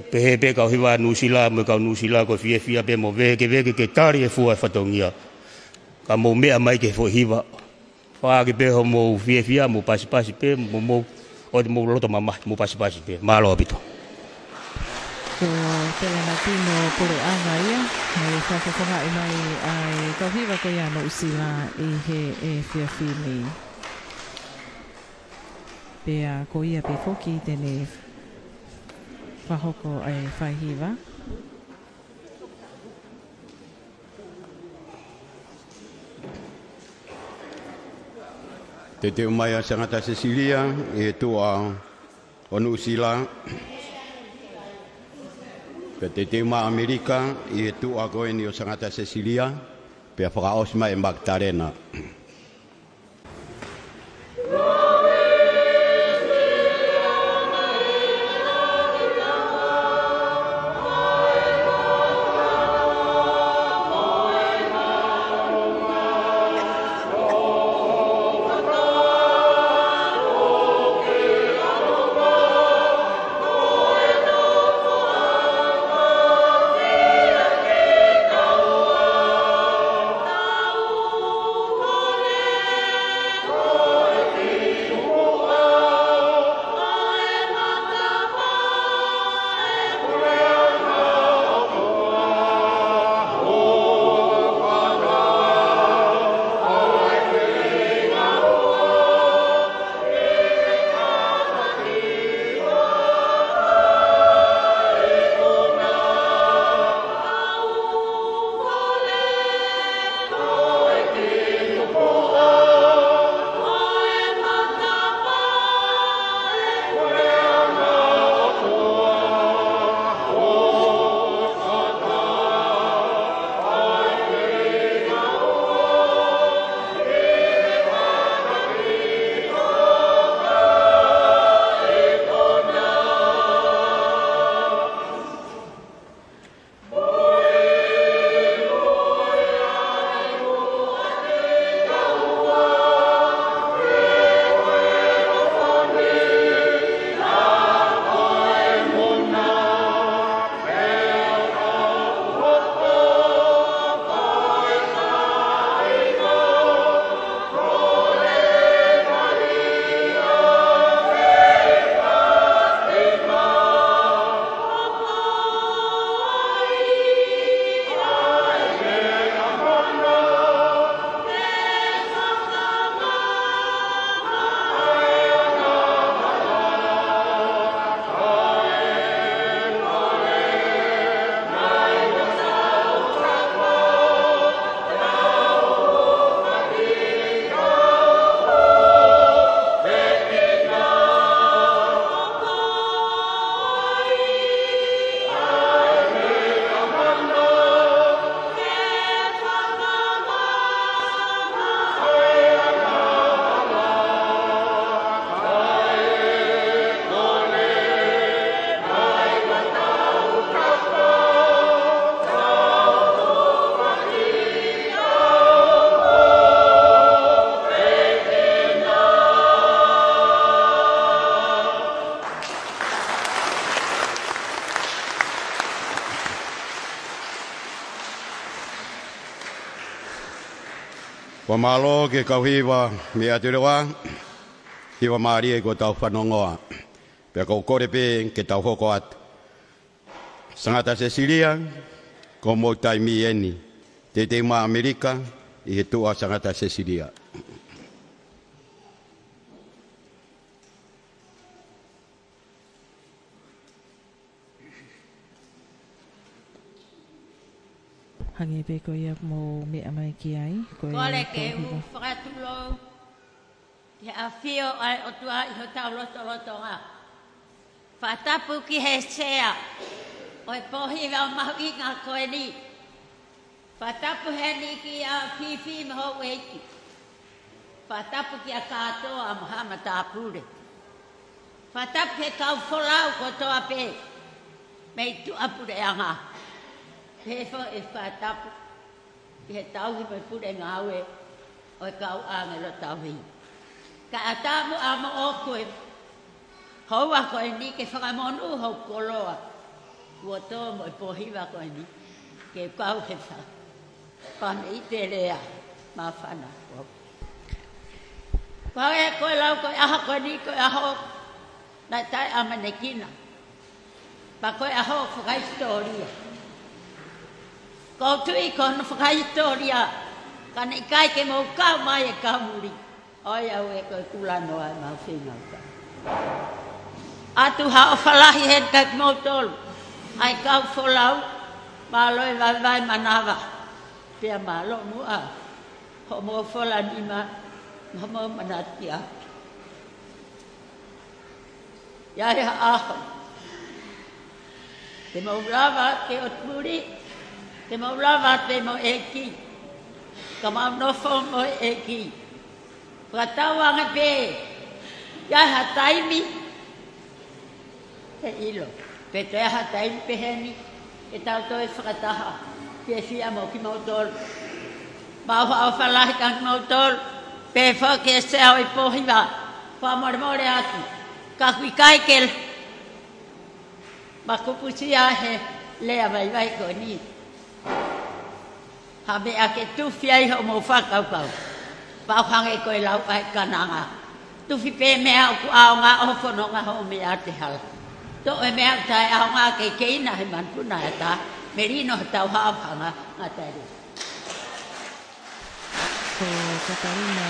Pehe kau hiwa Nusila, mo kau Nusila ko whia pe mo veke ke tari e fua e whatongia. Ka mo mea mai ke fo hiwa. Wha ke peho mo whia mo pasi pe, mo loto mama, mo pasi pe. Malo apito. Ko telena tino polo anga ia, me whakawhanga i mai ai kau hiwa ko ia Nusila i he e whia ni. Pea ko ia pe foki tene whahoko ai whaihiwa. Te umai a Sangata Cecilia, e tua o Nusila. Te umai Amerika, e tua koe ni o Sangata Cecilia, pe a whakaosma e Magdalena. Wa malo ke kauhiwa me aturewa. Hiwa maari e ko tau whanongoa. Pea kau kore pe ke tau hoko atu. Sangata Cecilia, ko mo taimi eni. Te te ma Amerika, i he tua Sangata Cecilia. Hangi pe ko ia mo me amai ki ai. Kole ke u whakatulo. Te a whio ai o tua i ho tau loto loto ngā. Whatapu ki he sea. O e pohi wau mahu i ngā koe ni. Whatapu he ni ki a whiwhi me ho weiki. Whatapu ki a kātoa a mahama tāpure. Whatapu he kau wholau ko toa pe. Mei tu apure a ngā. Pewha e whatapu. Ki he tauhi me pure ngā ue. O e kau āngelo tauhi. Ka atamu a mo o koe. Hau a koe ni ke whakamonu hau koloa. Ua tō mo i pohiwa koe ni. Ke kau he wha. Pane i te rea. Ma whana. Kau e koe lau koe aha koe ni koe aho. Nai tai amanekina. Pa koe aho whakaistoria. Kau tui kono whakaistoria. Kane i kai ke mo kau mai e kaumuri. Oi au e koe kulanoa e mau whinauka. Atu hao whalahi he kak mautolu. Ai kau wholau, māloi vai manawa. Pea mālo mua. Ho mua whola nima, mua manatia. Iai ha aho. Te maulawa ke o turi. Te maulawa te mo eki. Ka mau nofo mo eki. Whatawanga pe. Iai ha taimi. Te ilo. Pe te aha taimi pe heni. E tau toi whakataha. Pe fia mo ki mautol. Mau hao whalahi kang mautol. Pe whake e sea oi pohiwa. Whamore more atu. Ka kui kaikel. Ma kupusi ahe. Lea vai ko ni. Ha me ake tuwhi ai ho mo whakaukau. Pau hange koe lau ai kananga. Tuwhi pe mea ku ao ngā ofono ngā ho mea te hala. Tō e mea tai ao ngā kei keina he manpuna e tā. Merino tau haapanga ngā tari. Ko Katarina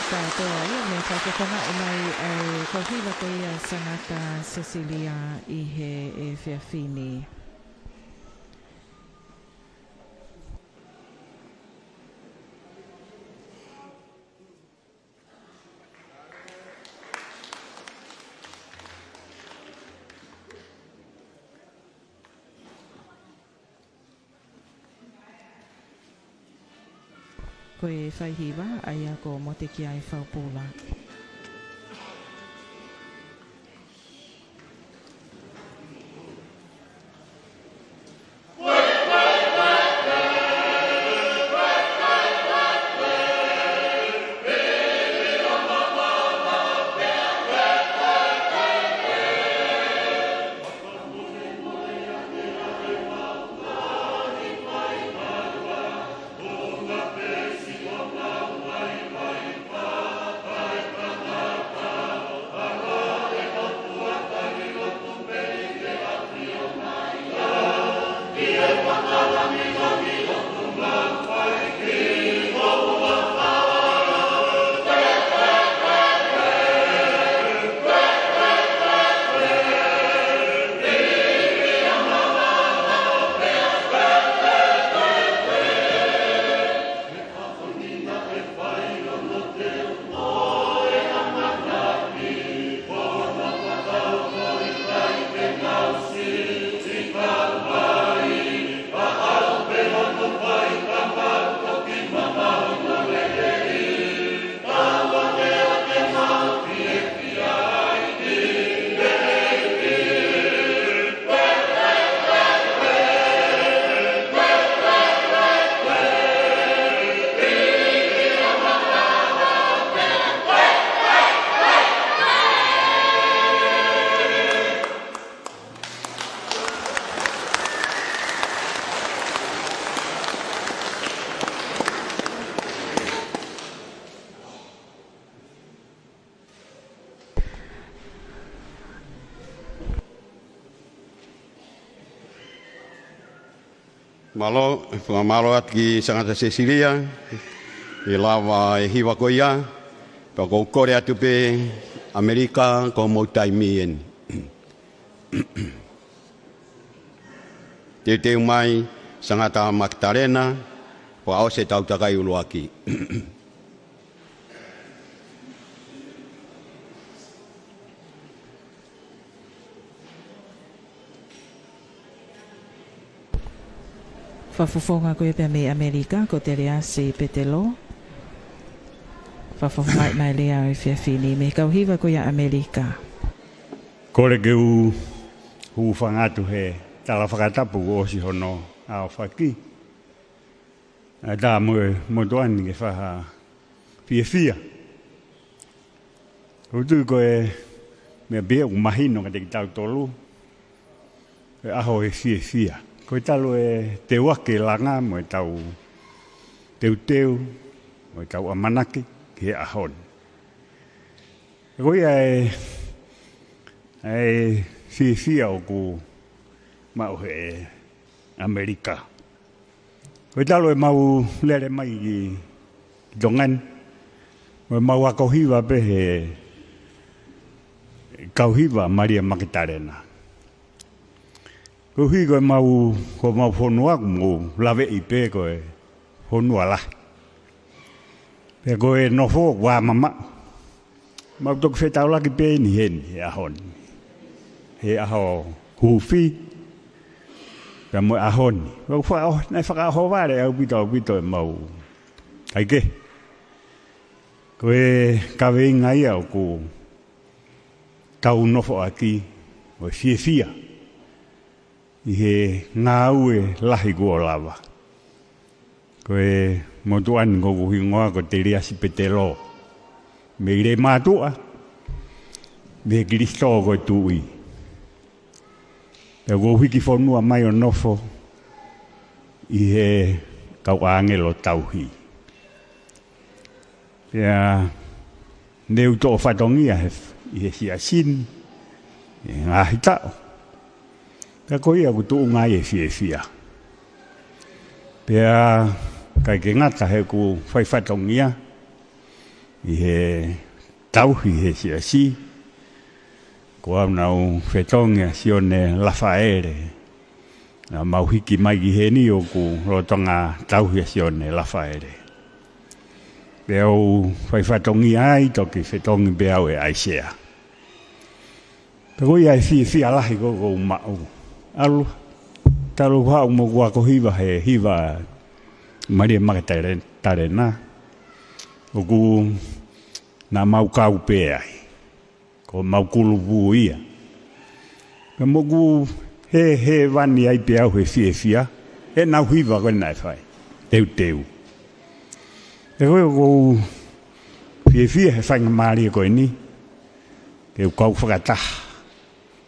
tātoa ia me whakatanga o mai ai ko hiwa te ia Sangata Cecilia i he e whiawhini. Ko e whaihiwa ai a ko mo te ki ai whaupula. malo at ki Santa Cecilia, i lava e hiwa ko ia, pa ko kore atu pe Amerika ko mo taimien. Te mai Sangata Magdalena, pa au se tau takai uluaki. Fafofonga koe pia me Amerika ko te rea se petelo. Fafofonga mai lea o whiawhini me kauhiwa koe a Amerika. Kore ke u whangatu he tala whakatapu o si hono ao whaki. A tā mo toani ke whaha whiawhia. Utu koe mea bea u mahino ka te ki tau tolu. E aho e whiawhia. Koe talo e te wake langa mo e tau teu mo e tau amanaki ki he ahon. E koe e whiawhia o ku mau he Amerika. Koe talo e mau lere mai ki dongan. Mo e mau akauhiwa pe he kauhiwa Maria Magdalena. Ko hui ko mau honua mo lave ipe ko honua la. Pe ko no fo wa mama. Mau tok feta la ki pe ni hen he ahon. He aho hufi. Pe mo ahon. Ko fa oh na fa ho va re au bito mau. Ai ke. Ko ka venga ia ko tau no fo aki o fia. I he ngā ue lahi kua lava. Koe motuan ko kuhingoa ko te rea si petelo. Me ire mātua. Me Kristo ko tui. E ko hiki whanua mai o nofo. I he kau angelo tauhi. Pea neu tō whatongia i he siasin. I ngā hitao. Ka koe aku tu ngai e whiawhia. Pea kai ke ngata he ku whaiwhatongia i he tauhi he siasi. Ko au nau whetongia sione Lafaere. Na mau hiki mai ki he ni o ku rotonga tauhi sione Lafaere. Pea au whaiwhatongia ai toki whetongi pea au e aisea. Pea koe ai whiawhia lahi koko umau. Alu, talo hau mo kua ko hiwa he hiwa Maria Magdalena. O ku na mau kau pe ai. Ko mau kulupu ia. Ka mo ku he wani ai pe au he whiawhia. E nau hiwa koe nai whai. Teu. E koe ko whiawhia he whainga maria koe ni. Ke u kau whakataha.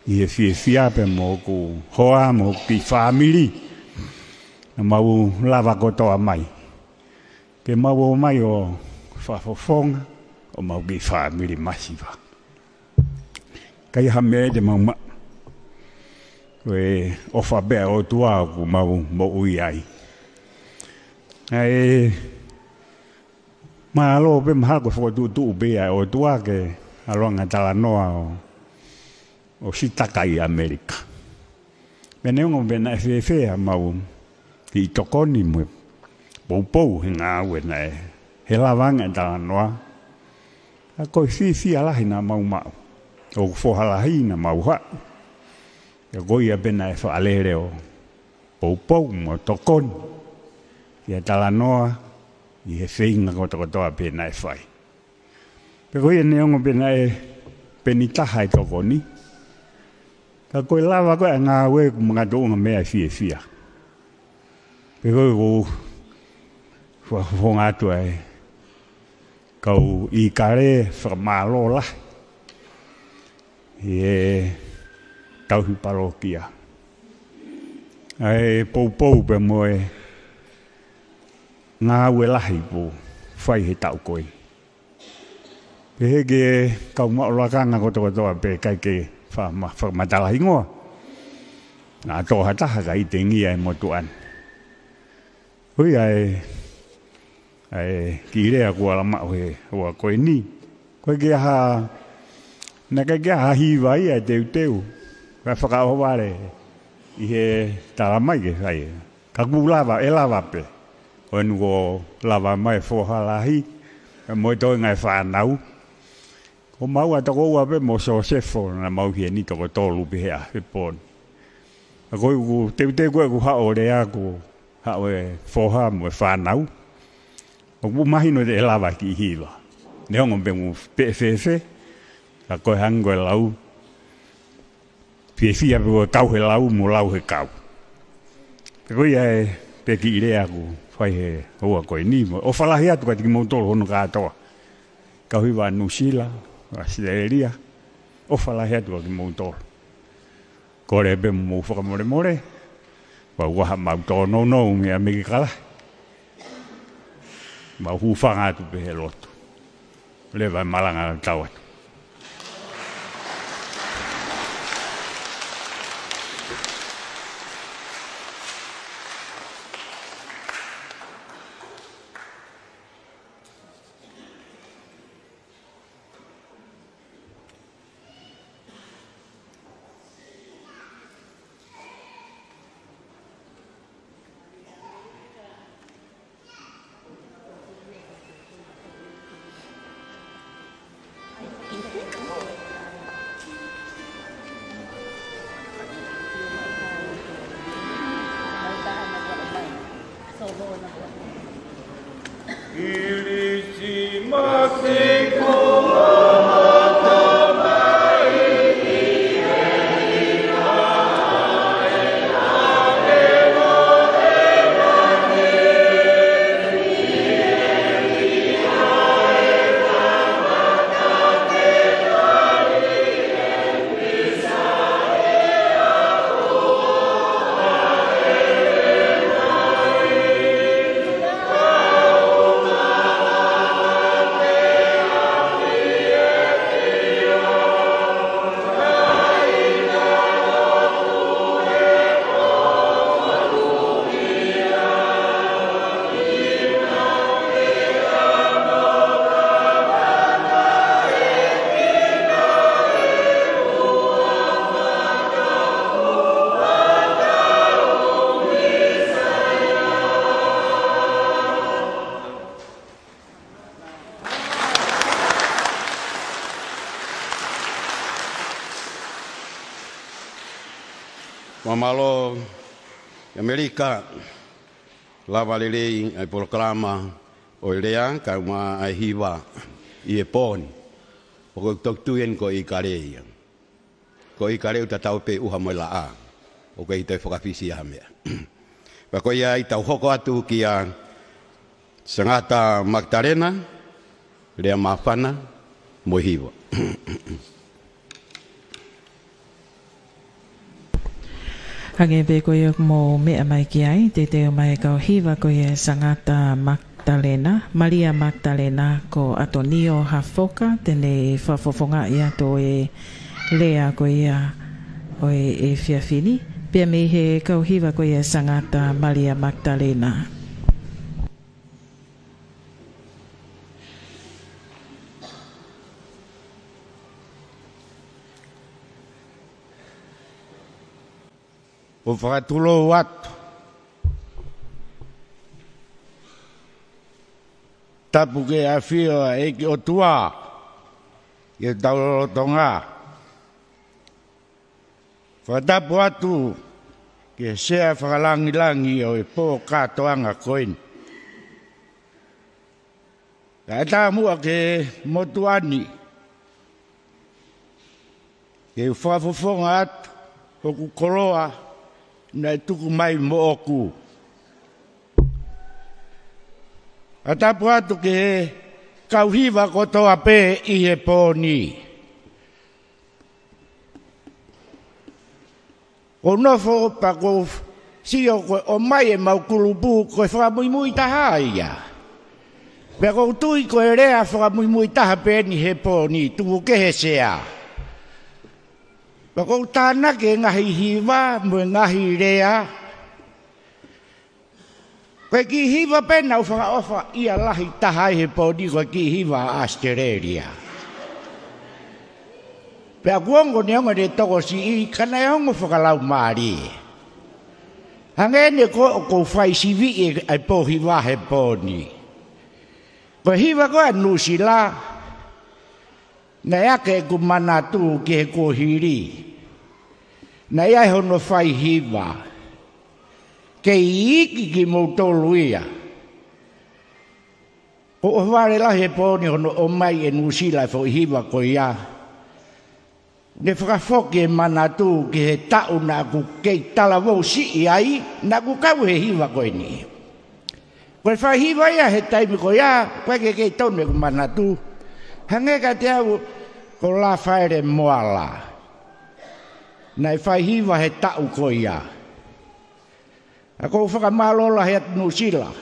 I he whiawhia pe mo ku hoa mo ki whamiri. Na mau lava kotoa mai. Ke mau o mai o whafofonga o mau ki whamiri masiva. Kai hame te mau ma. Koe ofa bea o tua ku mau mo ui ai. Ai ma alo pe maha ko whakatu bea o tua ke aloanga talanoa o sitaka i Amerika. Mene ungo bena FFA mau ki tokoni mo pou he ngā ue na he lawanga talanoa. A koe whiwhi alahi na mau mau. O whohalahi na mau ha. Ia koe ia bena e whaalere o pou mo tokoni. Ia talanoa i he whinga kotokotoa bena e whai. Pe koe ia neongo bena e penitaha e tokoni. Ka koe lava koe ngā ue ku mga tōnga mea whiawhia. Pe koe ko whakawhonga atua e kau i kare whakamālo lah. I e tauhi parokia. Ai pou pe moe ngā ue lahi po whai he tau koe. Pe heke kau maolakanga kotoa pe kai ke whamatalahi ngoa. Nā tōha taha ka i te ngia e motuan. Hui ai ki rea kua la mau he hoa koe ni. Koe kia ha, na kai kia ha hiwa ia teu teu. Kai whakao ware i he taramai ke whai. Ka ku lava, e lava pe. Koe nuko lava mai whoha lahi. Moi toi ngai whanau. Ko mau atako ua pe mo so sefo na mau hia ni toko tolu pe hea he pon. A koe ku teu teu koe ku hao rea ku hao e whoha mo e whanau. O ku mahino te lava ki hiwa. Ne hongo pe mu pe. Ka koe hango e lau. Fia pe koe kau he lau mo lau he kau. Ka koe e pe ki irea ku whai he hoa koe ni. O whalahi atu ka tiki mautoro hono katoa. Kau hiwa Nusila, Australia. O whalahi atu ka tiki mautoro. Kore pe mo whakamore more. Wa waha mautoro no me a meki kala. Ma hu whanga atu pe he loto. Lewa malanga tau atu. Mamalo Amerika lava lelei ai proklama o lea ka ma ai hiwa i e poni o ko toktuien ko i karea ko i karea ta tau pe uha mo la a o ko i te whakawhisi a mea pa ko ia i tau hoko atu ki a Sangata Magdalena lea mawhana mo hiwa Hage be koe mo mea mai ki ai, te teo mai kau hiwa koe Sangata Magdalena, Maria Magdalena ko Atonio Hafoka, tene whafofonga ia to e lea koe ia oe e whiawhini, pia me he kau hiwa koe Sangata Maria Magdalena. O whakatulo atu. Tapu ke a whio e ki o tua. Ke tau tonga. Whakatapu atu. Ke sea whakalangi-langi o e pō kātoanga koin. Ka tā mua ke motuani. Ke whafofonga atu. Hoku koroa. Nai tuku mai mo oku. Atapu atu ke he kauhiwa kotoa pe i he pōni. O nofo pa ko sio ko o mai e mau kulupu ko whakamui taha ia. Pea ko tui ko e rea whakamui taha pe ni he pōni tuku ke he sea. Pako tāna ke ngahi hiwa mo ngahi rea. Koe ki hiva pena uwhaka ia lahi tahai he pōni koe ki hiva Australia. Pea kuongo ni onga de toko si I kana e hongo whakalau maari. Hangene ko o kou whai si vi ai pō hiva he pōni. Koe hiva koe nusi la, na ake ku mana tu ki he ko hiri. Na ia hono whai hiva. Ke iki ki mautolu ia. O whare lahi e pōni hono o mai e nusila fo hiva ko ia. Ne whakafoki e manatu ki he tau na ku kei talavou si ai, na ku kau he hiva ko ni. Koe whai hiva ia he taimi ko ia, koe ke kei tonu e ku manatu. Hange ka te au ko la whaere moala. Nei whai hiva he tau ko ia. Ako whakamalo la he atu Nusila.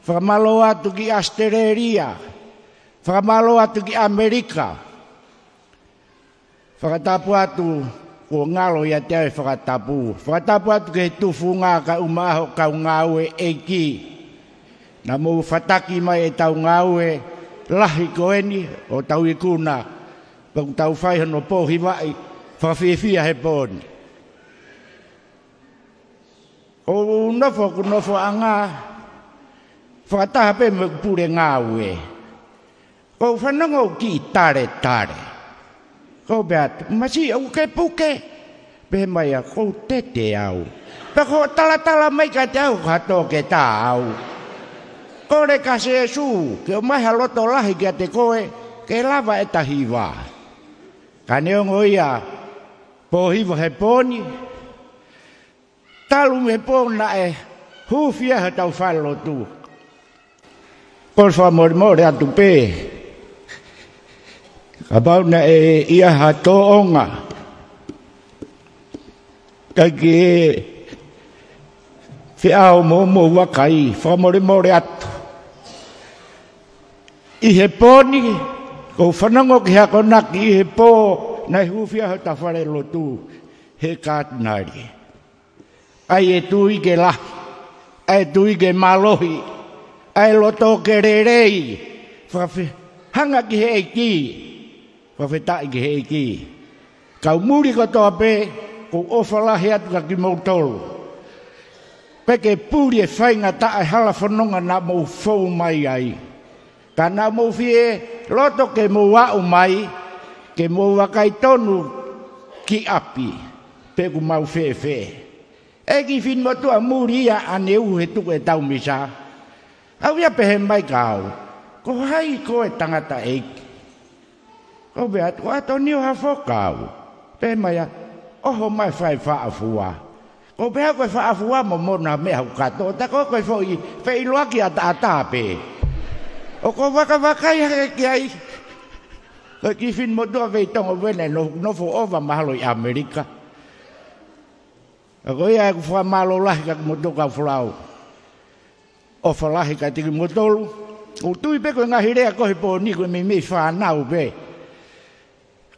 Whakamalo atu ki Australia. Whakamalo atu ki Amerika. Whakatapu atu ko ngalo ia te ai whakatapu. Whakatapu atu ke tufu ngā ka umaho kau ngāue eiki. Na mou whataki mai e tau ngāue lahi koeni o tau ikuna. Pau tau whaihono pōhi vai whawhiwhia he pōni. O nofo ku nofo anga whakataha pe me pure ngāue. Ko whanongo ki tare. Ko beat, masi au ke puke. Pe mai a ko tete au. Pe ko tala mai ka te au kato ke tā au. Ko re ka se su, ke o mai haloto lahi kia te koe, ke lava e tahiwa. Ka neongo ia, po hiva he pōni, talu me pōna e hufia he tau whalo tu. Kor whamore atu pē. Ka bauna e ia ha tō onga. Ka ki e whiao mō wakai, whamore atu. I he pōni, ko whanango ki hako naki i he pō, nei hufia he tau whalo tu, he kātinari. Ai e tui ke la, ai tui ke malohi, ai loto ke rerei, whawhi hanga ki he eki, whawhi tai ki he eki. Kau muri ko toa pe, ko ofalahi atu ka ki mautolu. Peke puri e whainga ta ai hala whanonga na mou fau mai ai. Ka na mou fie, loto ke mou wau mai, ke mou wakai tonu ki api, pe ku mau fe. Eki fin motua muri ia aneu he tuku e tau misa. Au ia pehe mai kau. Ko hai ko e tangata eiki. Ko beat, ko ato niu hafo kau. Pehe mai a, oho mai whai whaafua. Ko beha koe whaafua mo mona me hau kato. Ta ko koe fo i whai loaki ata pe. O ko waka ia ki ai. Ko ki fin motua vei tongo wene no fo ova mahalo i Amerika. Ako ia ku whamalo lahi ka moto ka whalau. O whalahi ka tiki motolu. O tui pe koe ngahi rea kohe po ni koe me whanau pe.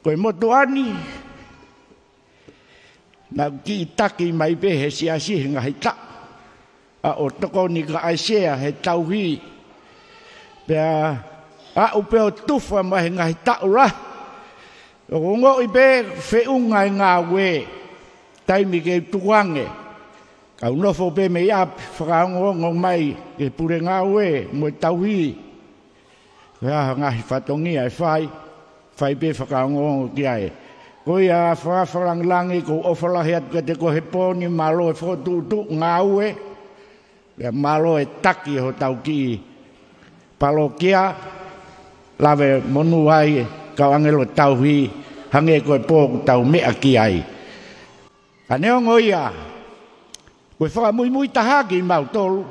Koe moto ani. Na ki taki mai pe he siasi he ngahi ta. A o toko ni ka aisea he tauhi. Pea a upe o tufa mai he ngahi ta ura. O ngo i pe whiunga i ngā we. Taimi ke tuange. Kau nofo pe me ia whakaongo mai ke pure ngāwe mo tauhi. Kea ngahi whatongi ai whai pe whakaongo ki ai. Ko ia whawharangilangi ko ofalahi atu ka te ko he pōni malo e whotutu ngāwe. Kea malo e taki ho tau ki palo kia. Lawe monu ai kau angelo tauhi hange ko e pōku tau mea ki ai. Ka neongo ia, koe whakamui taha ki mautolu.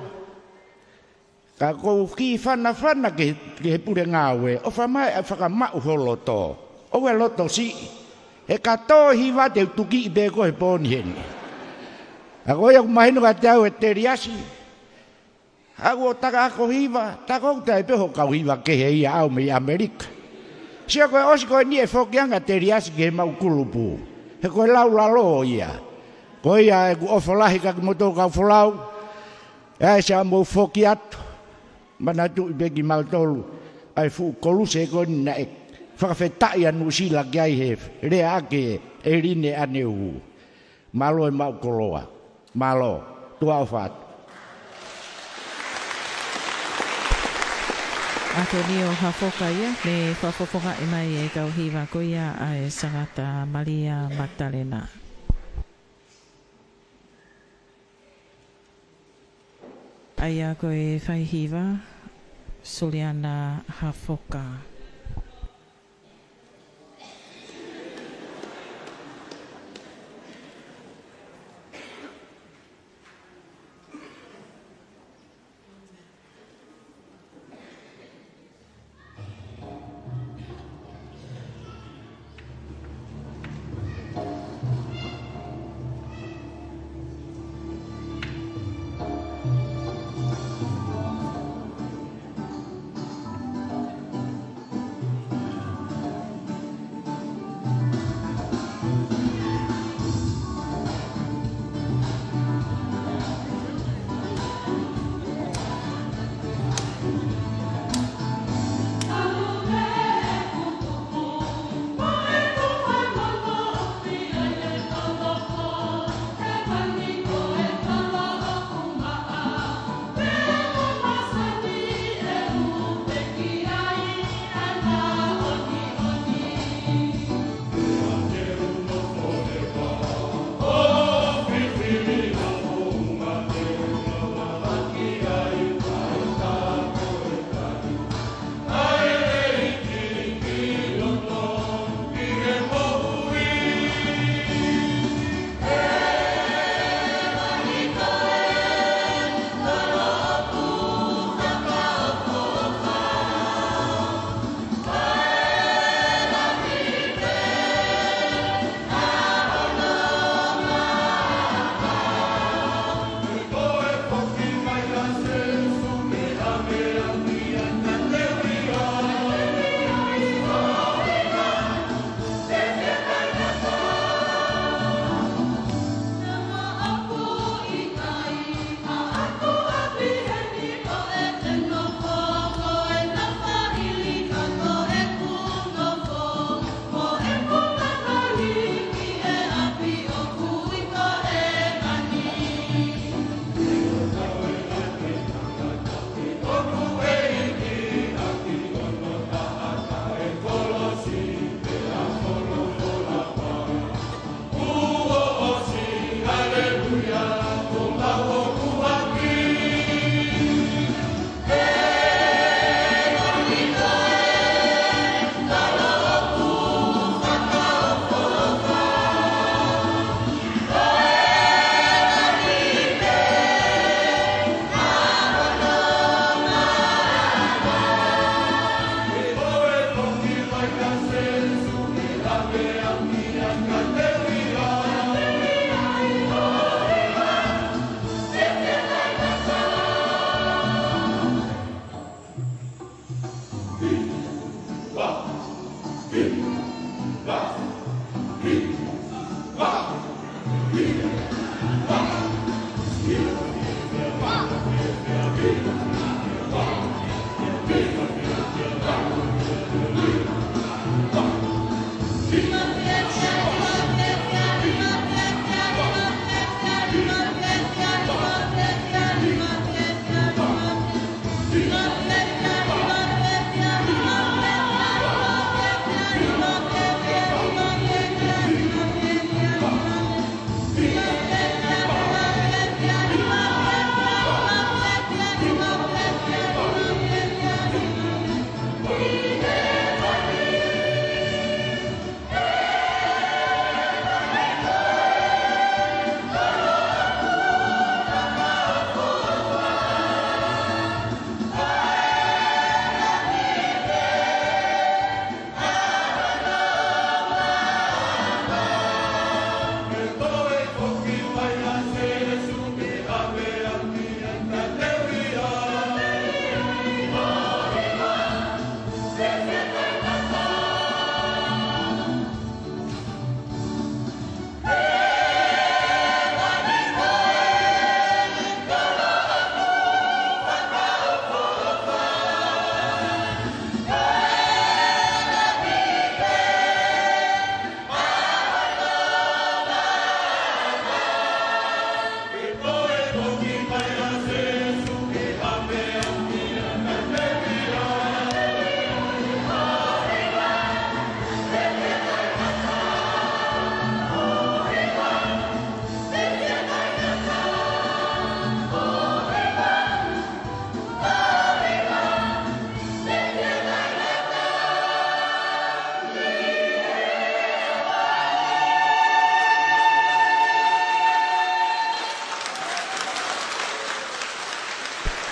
Ka kou ki whana ke he pure ngāwe, o whamai a whakamau ho loto. O e loto si, he katoa hiwa te tuki i pe koe pōni heni. A koe aku mahinu ka te au e teriasi. Aku o taka ako hiwa, taka o te peho kau hiwa ke he ia au me i Amerika. Sia koe osi koe ni e whokianga teriasi ke he mau kulupu. He koe lau lalo ia. Koe ia e ku ofalahi ka ki moto kau whalau. Sa mo foki atu. Manatu ibegi maltolu. Ai fu koluse koni na ek. Whakawhetai anu sila gai he. Rea ake e rine aneu. Malo e mau koloa. Malo. Tua o whatu. Ako ni o hafoka ia, me whafofonga i mai e kau hiwa ko ia a e Sangata Maria Magdalena. Aia ko e whaihiwa, Soliana hafoka.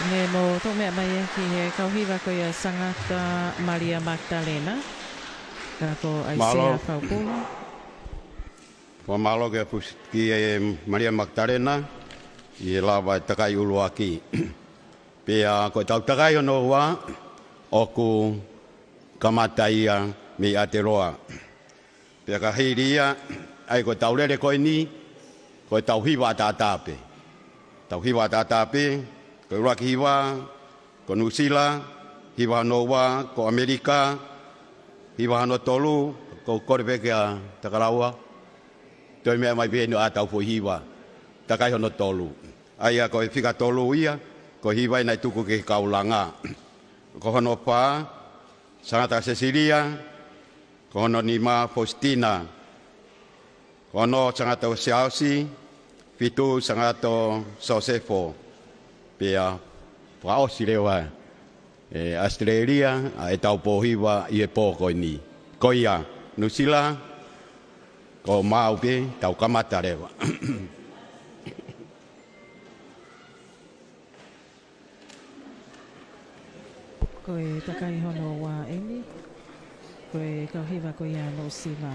Ne mo to mea mai ki he kauhiwa ko ia sangata Maria Magdalena. Ka ko Aisea Faupula. Ko malo ke ki Maria Magdalena i lava takai ulu aki. Pea ko tau takai ono wa oku kamataia mi Ateroa. Pea ka heiria ai ko tau lere ko ni ko tau hiwa tatape. Tau hiwa tatape ko Iraq hiwa, ko Nusila, hiwa noa, ko Amerika, hiwa no tolu, ko Korepeka Takarawa. Toi mea mai pēnu a tau po hiwa, takai hono tolu. Aia ko whika tolu ia, ko hiwa nai tuku ke kaulanga. Ko hono pā, Sangata Cecilia, ko hono Nima Faustina, ko hono Sangata Siausi, Fitu Sangata Sosefo. Pea wao sirewa Australia e tau pohiwa i e pōko ni. Koia Nusila ko mau pe tau kamata rewa. Koe takai hono wa eni. Koe kauhiwa ko ia Nusila.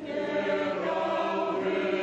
Yeah.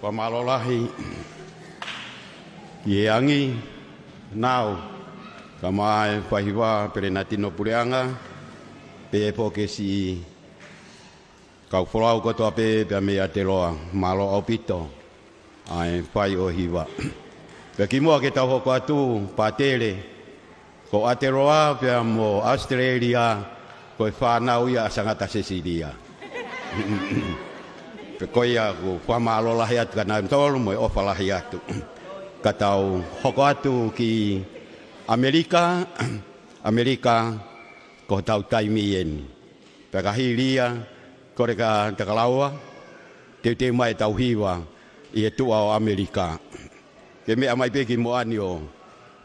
pamalolahi Yeangi nau kama pahiwa perenatino pureanga pe poke si kau folau ko to pe me ateloa malo opito ai pai o hiwa pe kimo ke tau ko atu patele ko ateloa pe mo Australia ko whanau ia sangata Cecilia pe koia ko pamalolahi at kana tolu mo ofalahi atu katau hoko atu ki Amerika ko tau taimien pekahilia koreka takalawa te mai tau hiwa i tu o Amerika ke me amai peki mo anio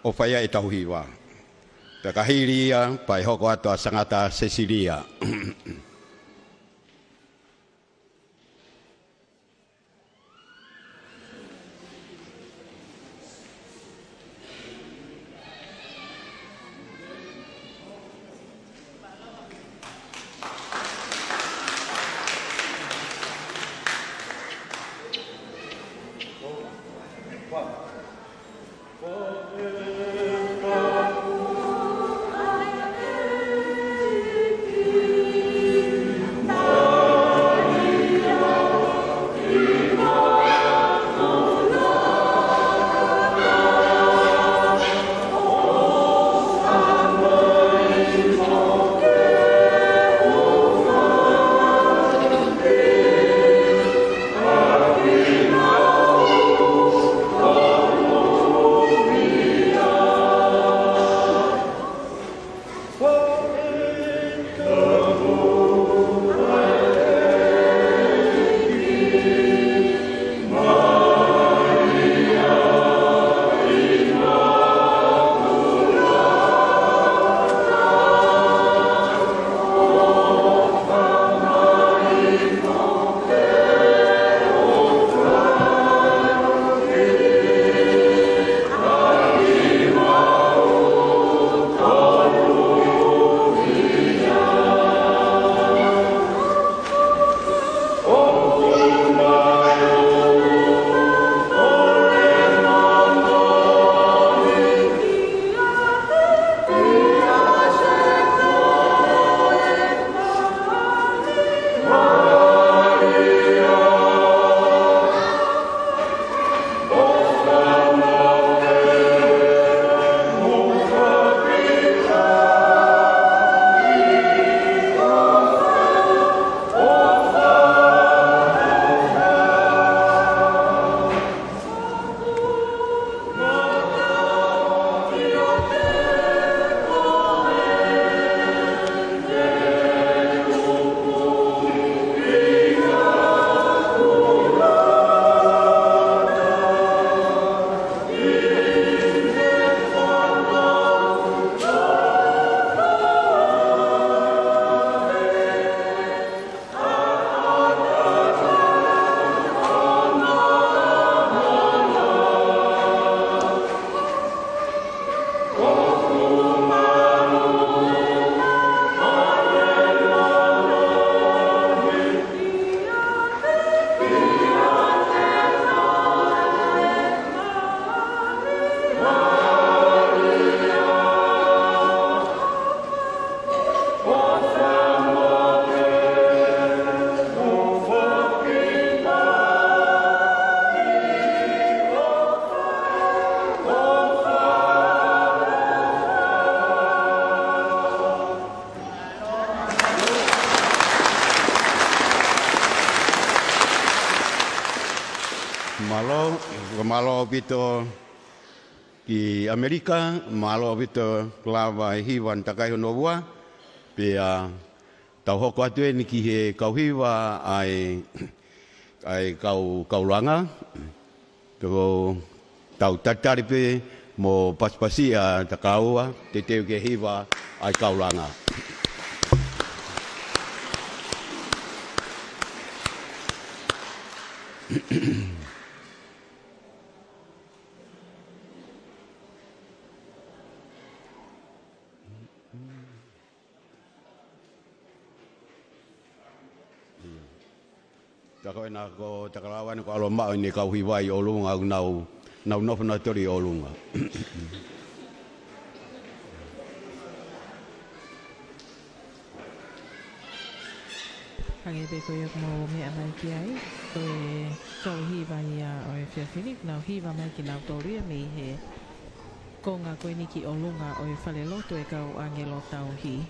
o faya e tau hiwa pekahilia pai hoko atu sangata Cecilia malo bito ki Amerika malo bito klava hiwan takai no wa pe tau hoko atu ni ki he kau hiwa ai kau langa to tau tatari pe mo paspasia takaua te te ke hiwa ai kau langa Tako na ko takalawan ko alo mau ni kau hiwai o lunga nau nofu na tori o lunga. Hage be ko yok mo me amai ki ai ko ko hi ba ia o Fia Philip na hi ba mai ki na tori me he ko nga ko ni ki o lunga o fale loto e kau angelo tau hi.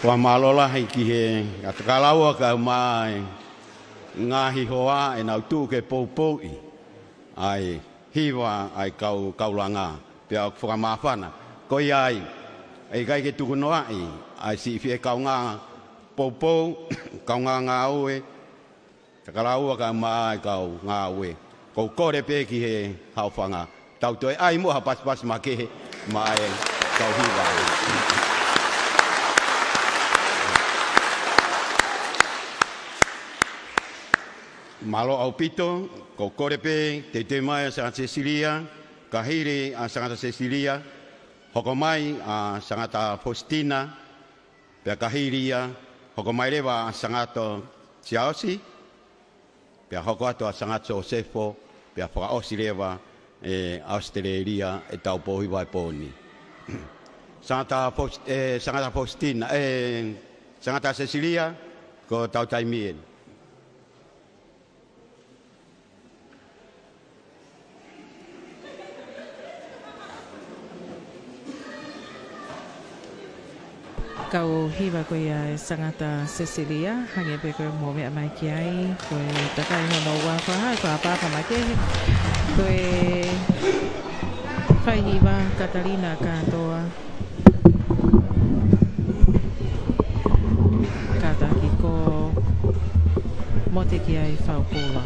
Wa malola hai ki he atakalau ka mai ngahi hoa e nau tū ke poupoi ai hiwa ai kaulanga pia whakamawhana koi ai ai kai ke tukunoa ai si fie kaunga poupou kaunga ngā ue takaraua ka maa kau ngā ue kou kore pe ki he hauwhanga tau toi ai mua pas ma ke mai kau hiwa malo au pito ko korepe te mai a Sangata Cecilia kahiri a Sangata Cecilia hokomai a Sangata Faustina pe kahiria hokomai lewa a Sangata Ciausi pe hoko ato a Sangata Josefo pe whakaosi lewa e Australia e tau pohi vai poni Sangata Faustina Sangata Cecilia ko tau taimien kau hiwa koe a Sangata Cecilia hange pe koe mōme a mai ki ai koe takai hono ua whaha koe a pāpa mai ke koe whai hiwa Katarina katoa kataki ko mote ki ai whaupula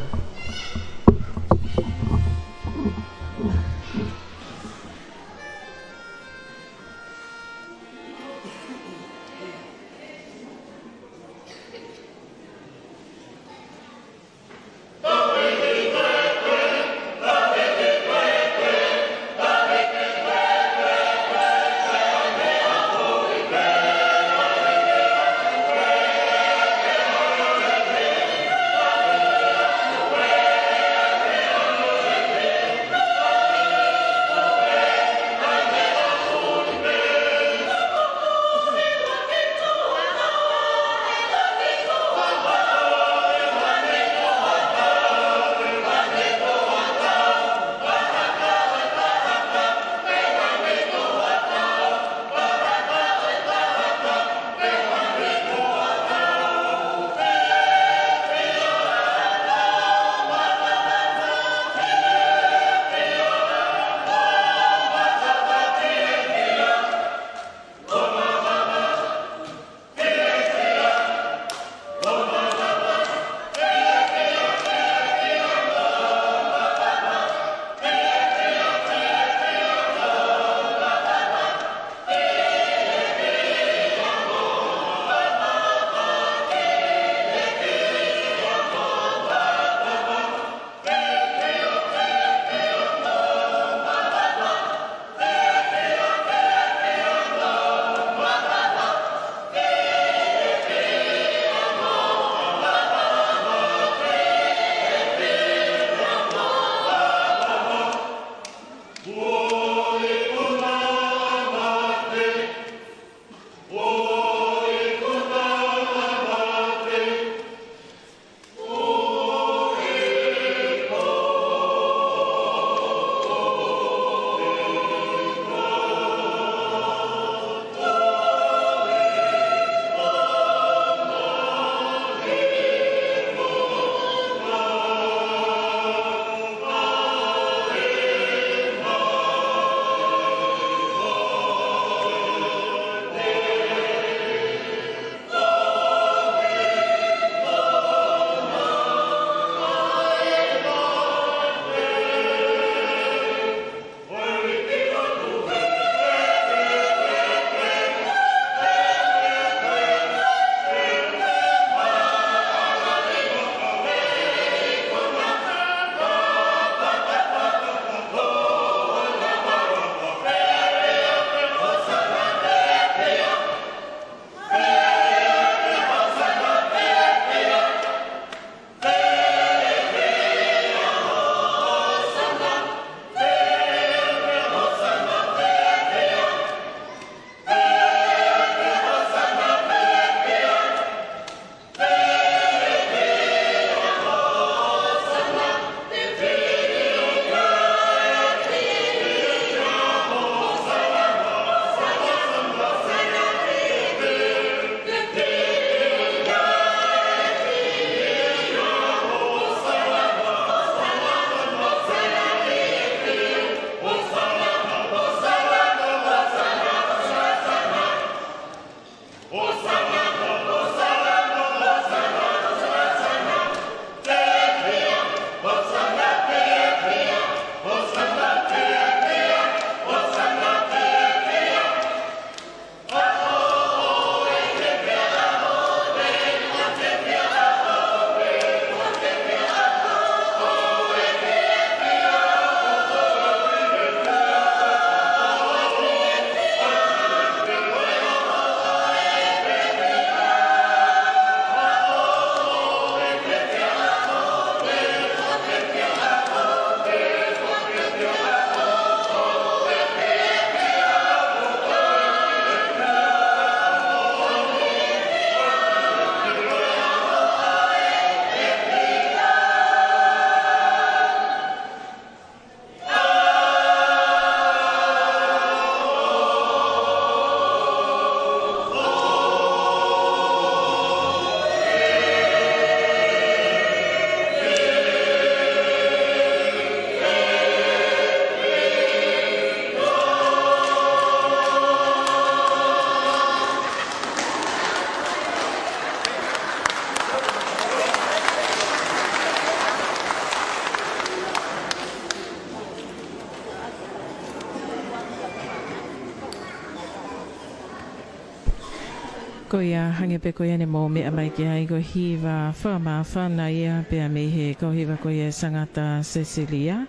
Ko ia hange pe ko ia ne mo me mai ki ai ko hiva whama whana ia pe a me he ko hiva ko ia sangata Cecilia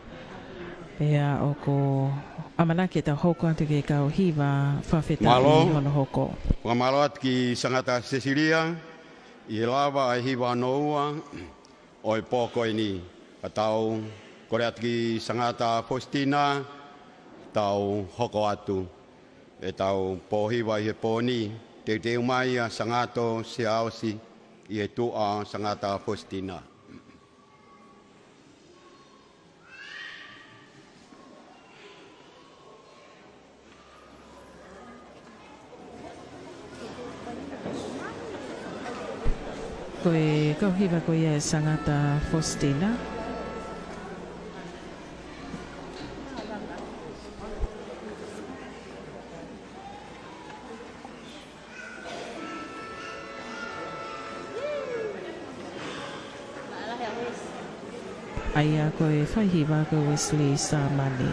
pe a o ko amanake ta hoko atu ke kau hiva whawheta i hono hoko. Malo at ki sangata Cecilia i lava ai hiva noua o e poko ini atau kore at ki sangata Faustina tau hoko atu e tau po hiva i he poni te te umai a sangato se ausi i e tua sangata Faustina. Koe kau hiva koe e sangata Faustina. Aia koe whaihiwa ko Wesley Samani.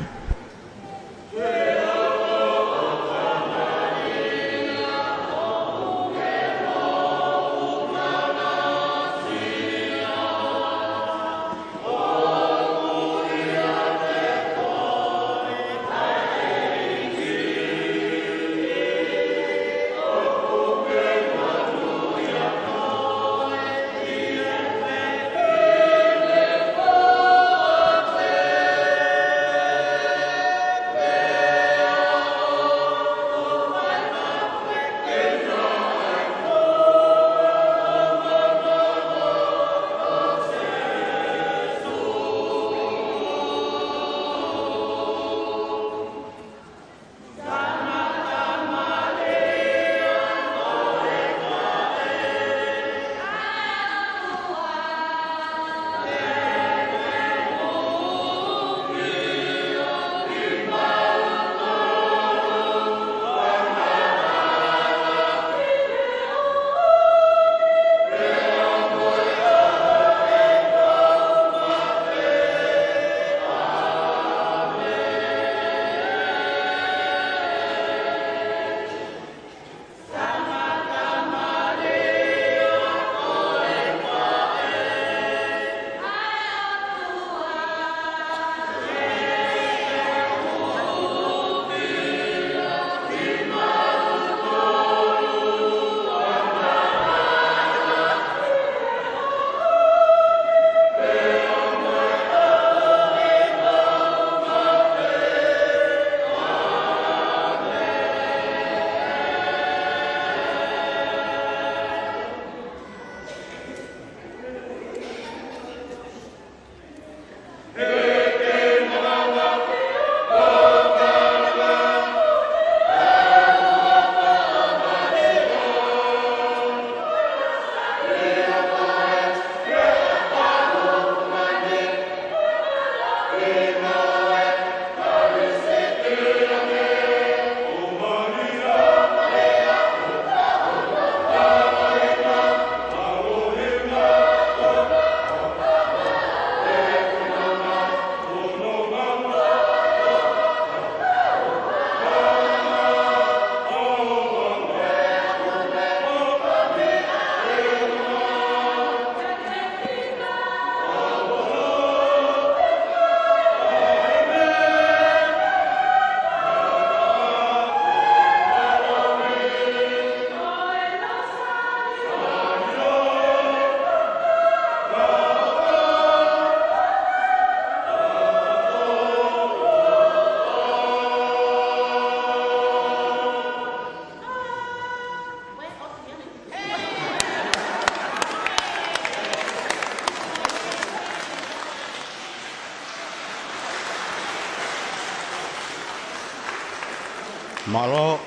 Malo,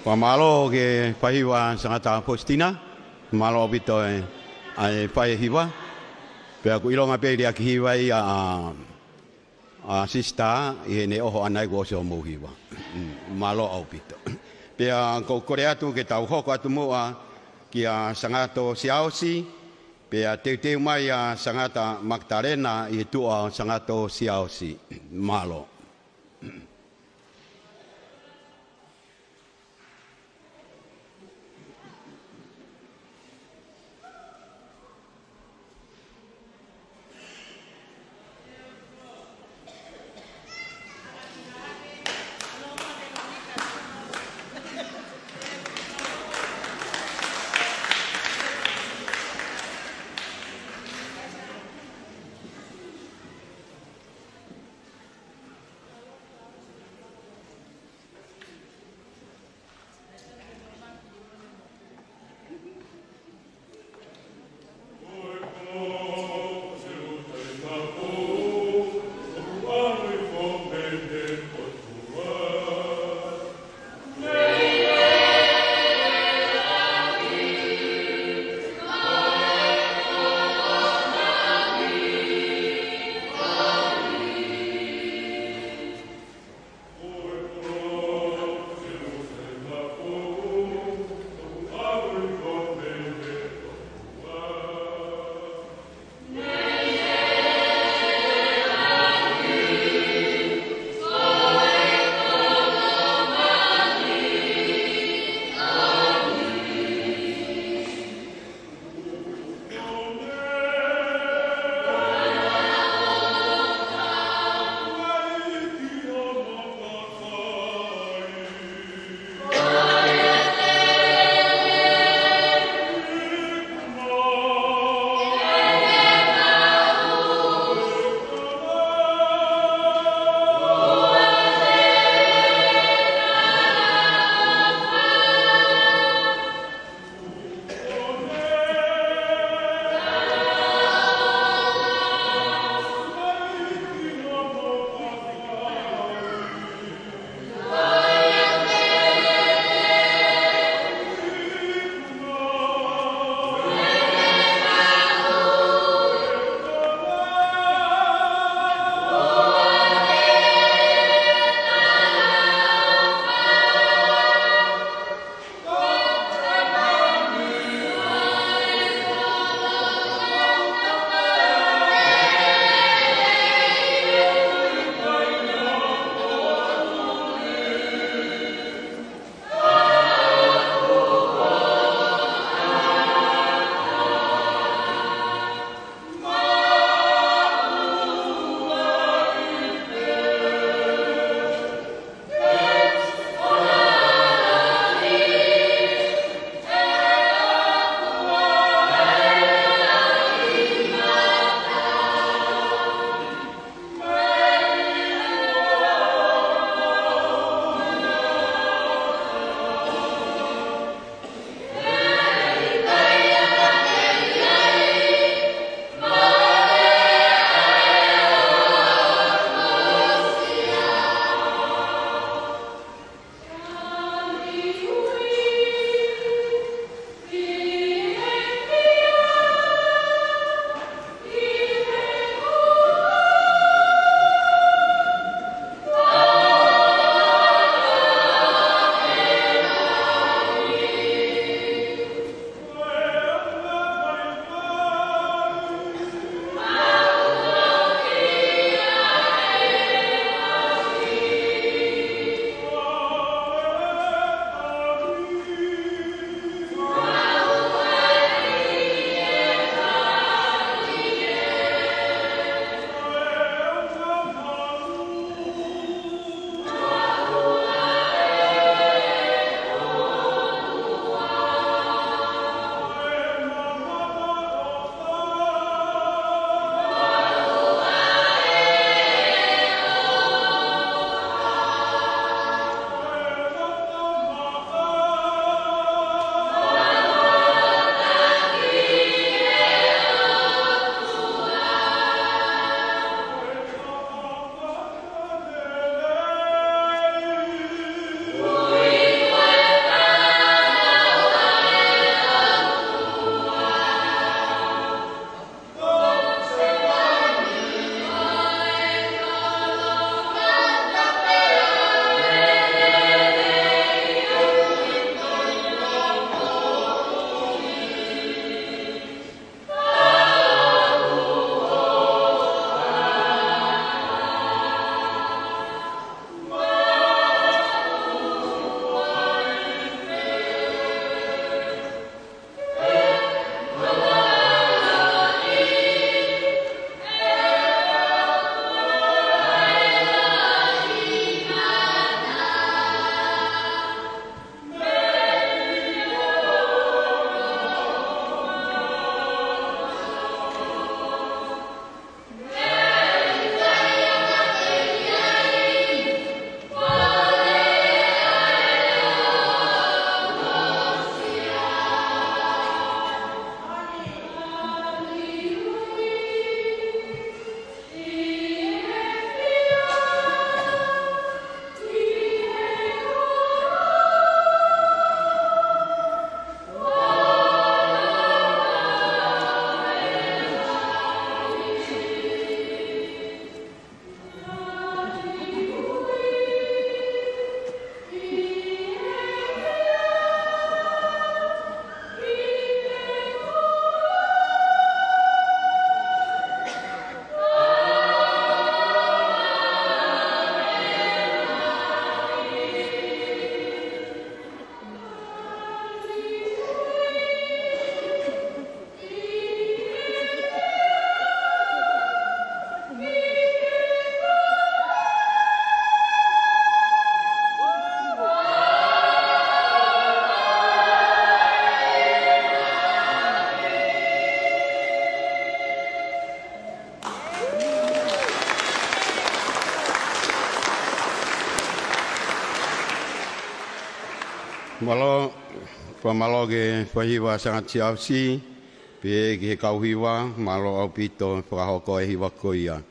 pamalo ke pahiwa sangata Faustina, malo bito ai pahiwa. Pe aku ilonga pe dia kihiwa a sista ne oho anai go so mo hiwa. Malo au bito. Pe ko korea tu ke tau hoko atu moa ki a sangato siausi pe a te mai a sangata Magdalena i tu a sangato siausi malo. malo pamalo ke pahiwa sangat siausi pe ke kauhiwa malo au pito prahoko e hiwa koia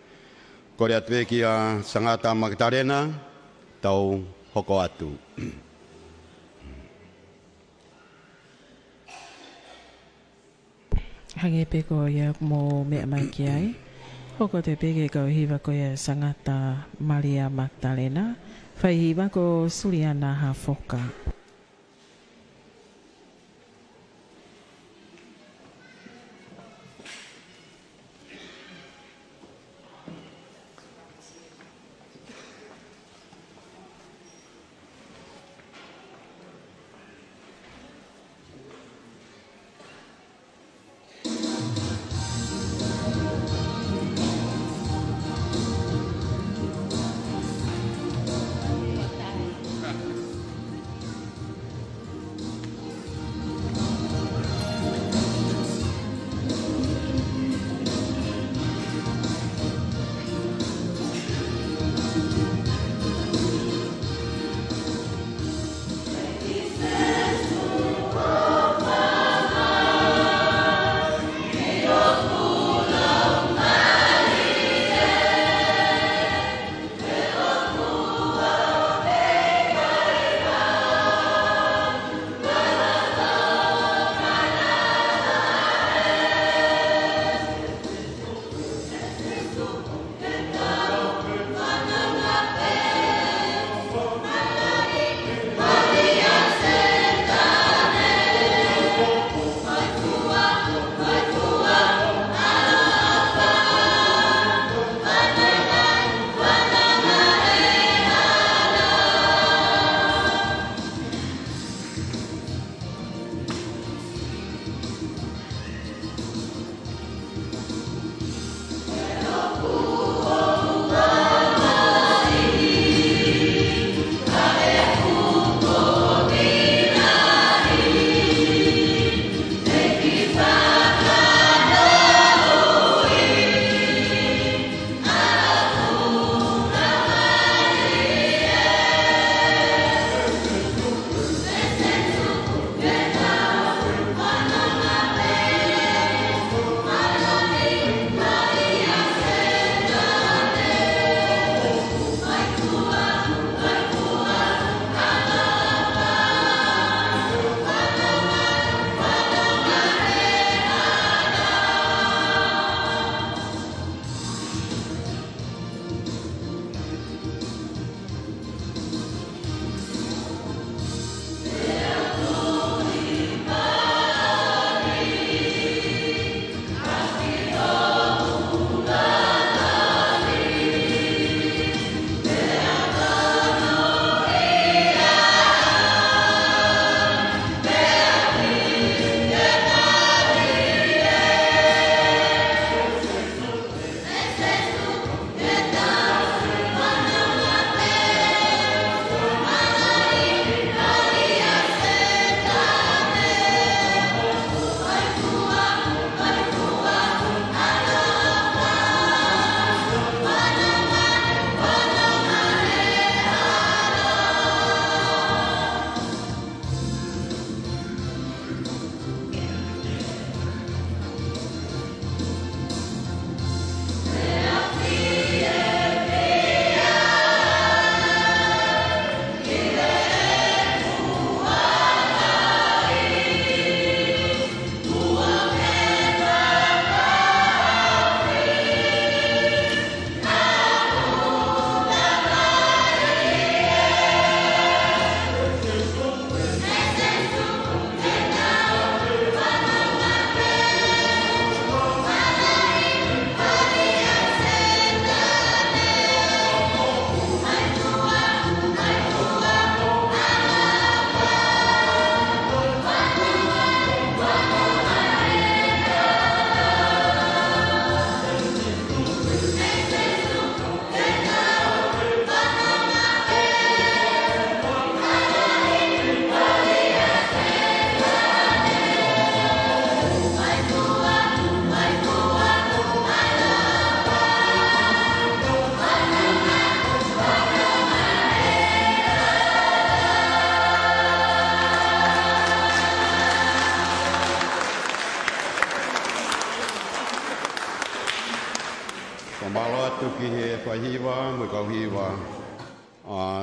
korea twe kia sangata magtarena tau hoko atu hange pe ko ya mo me mai kiai hoko te pe ke kauhiwa koia sangata Maria Magdalena fahiwa ko Suliana Hafoka.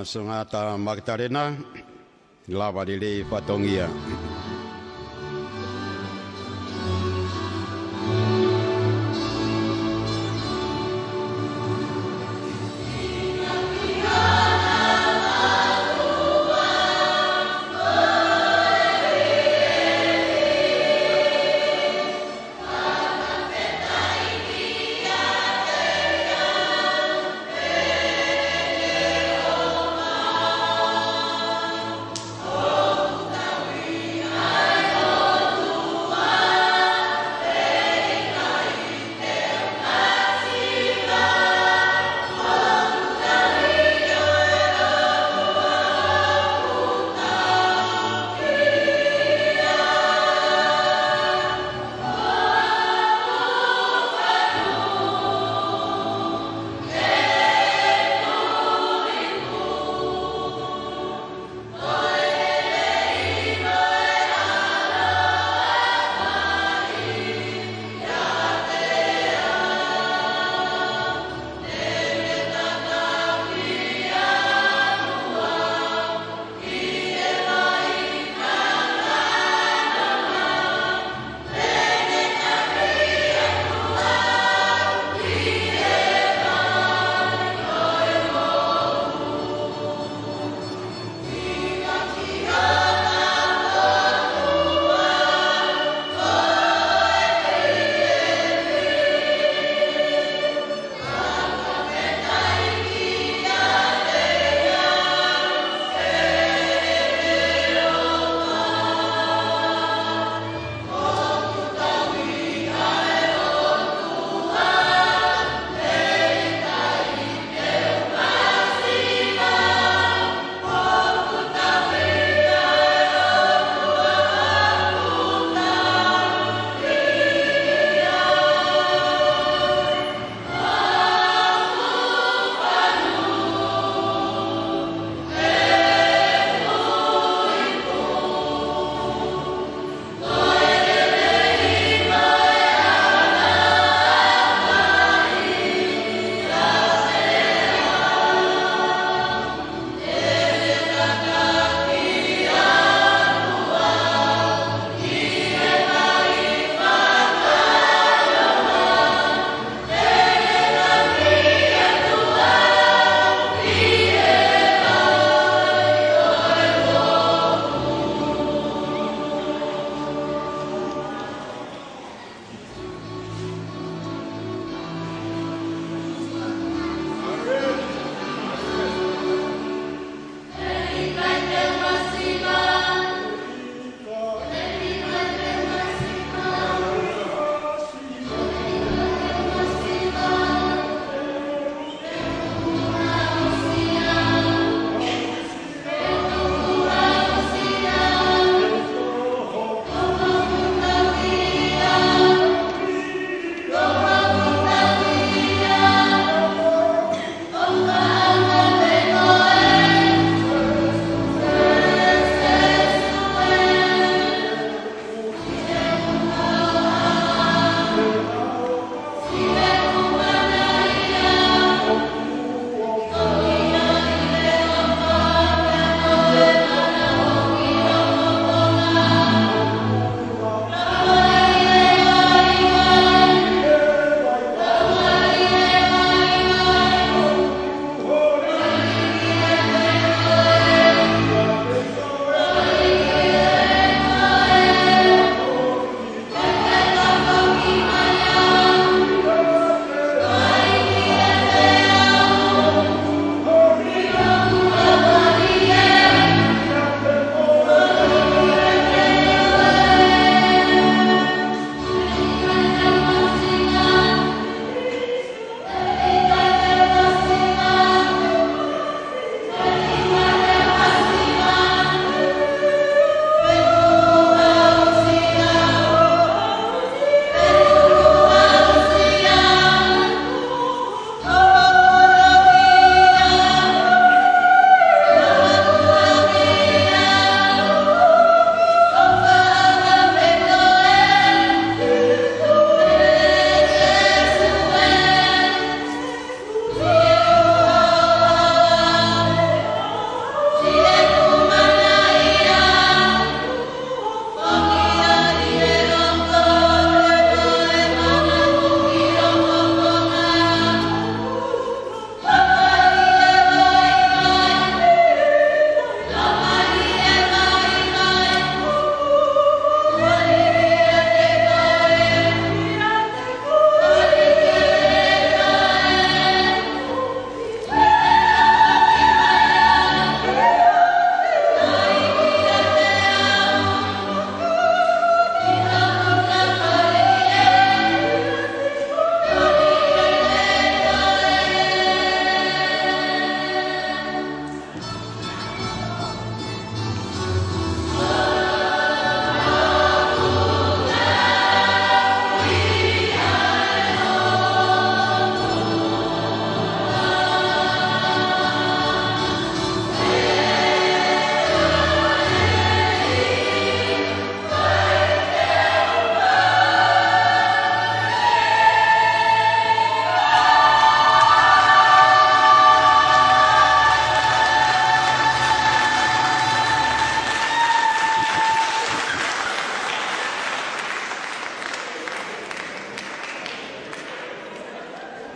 Sengata Magdalena lava dile patongia. Oh,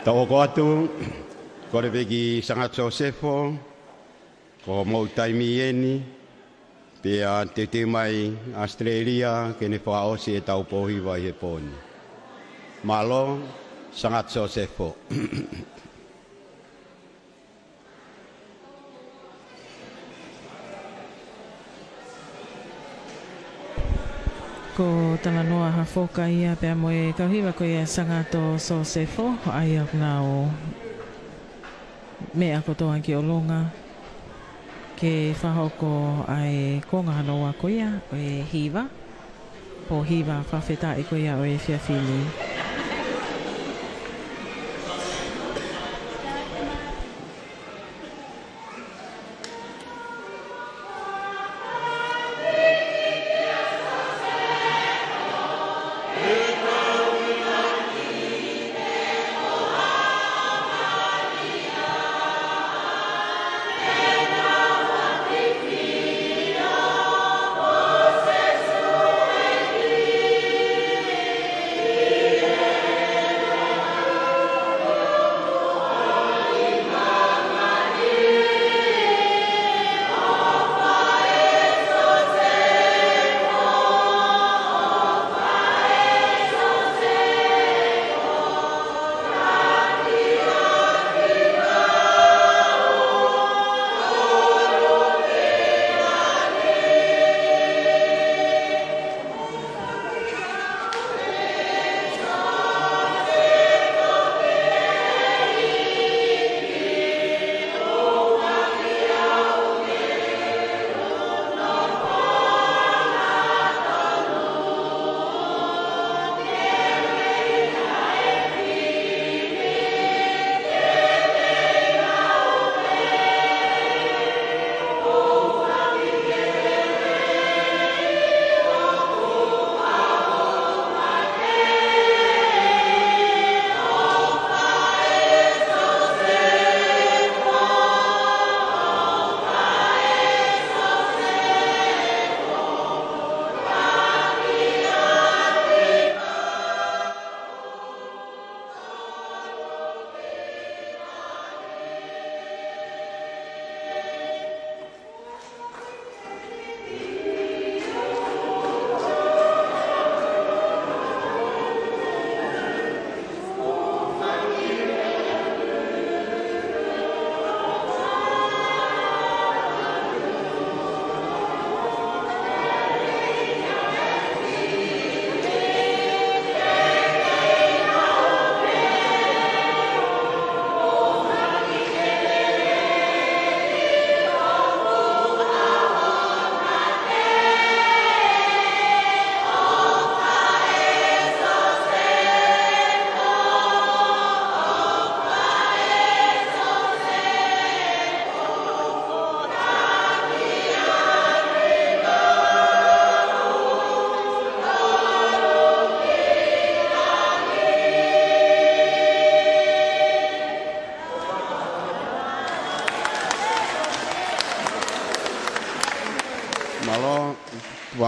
Tau ko atu, ko le begi sangat Josefo, ko mau taimi eni, pia te mai Australia, kene whaosi e tau pohi vai he poni. Malo, sangat Josefo. Ko tala noa hafoka ia pia moe kauhiwa ko ia sangato Josefo ai au nao mea kotoa ki olonga ke whahoko ai konga hanoa ko ia o e hiwa po hiwa whawheta i ko ia o e whiawhili.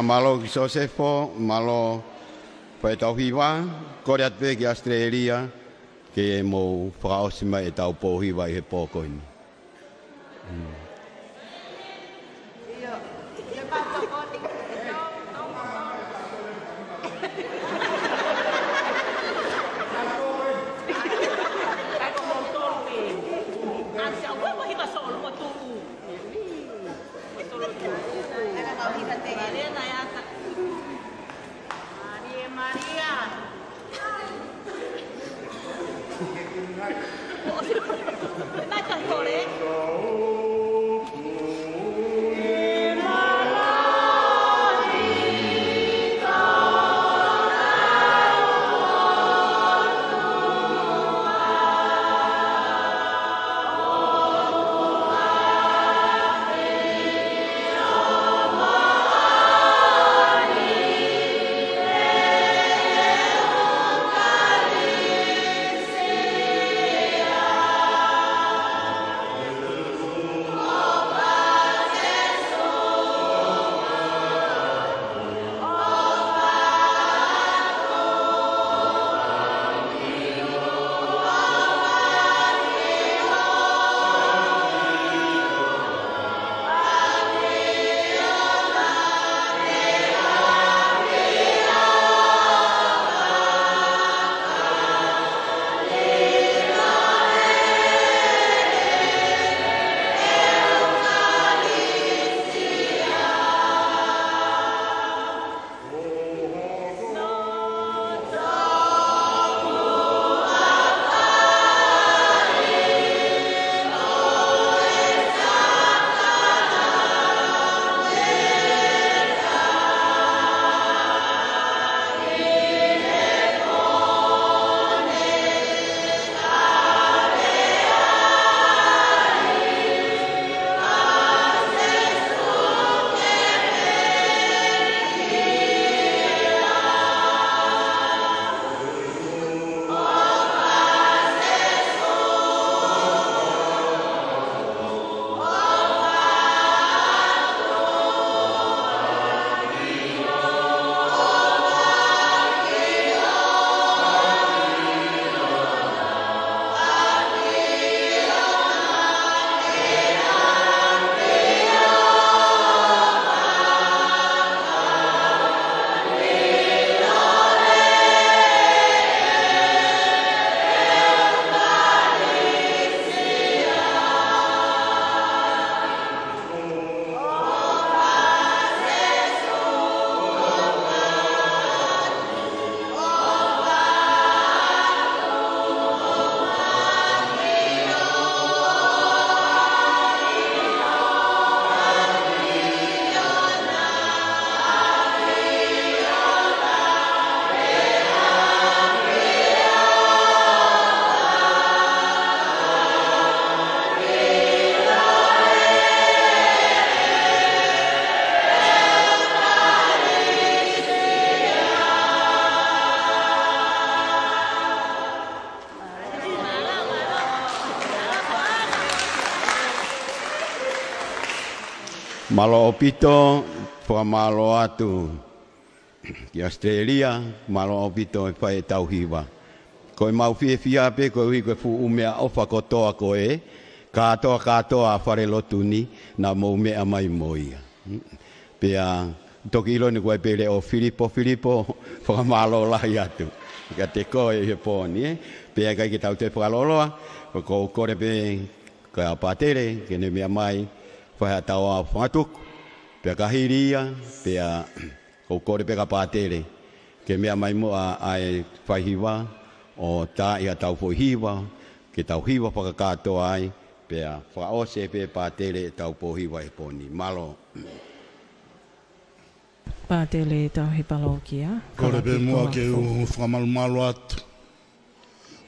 Malo ki Josefo, malo pai tau hiwa, kore atwe ki Australia, ke mo whakaosima e tau po hiwa i he pōkoini. Malo opito, pa malo atu. Ki Australia, malo opito e whae tauhiwa. Ko e mau fia pe, ko hui koe fu umea ofa kotoa koe, katoa whare lotuni, na mo mea mai moia. Pea, toki ilo ni koe pele o Filipo, whakamalo lahi atu. Ka te koe he pōni, pea kai ki tau te whakaloloa, ko kore pe, ka patere, ke ne mea mai, whae tau a whatuku, pea kahiria, pea ko kore pe ka patere, ke mea mai mua ai whaihiwa, o tā ia tau pohiwa, ke tau hiwa whakakatoa ai, pea whaose pe patere tau pohiwa e poni. Malo. Pātele tau he palokia. Kore pe mua ke u whakamalu atu.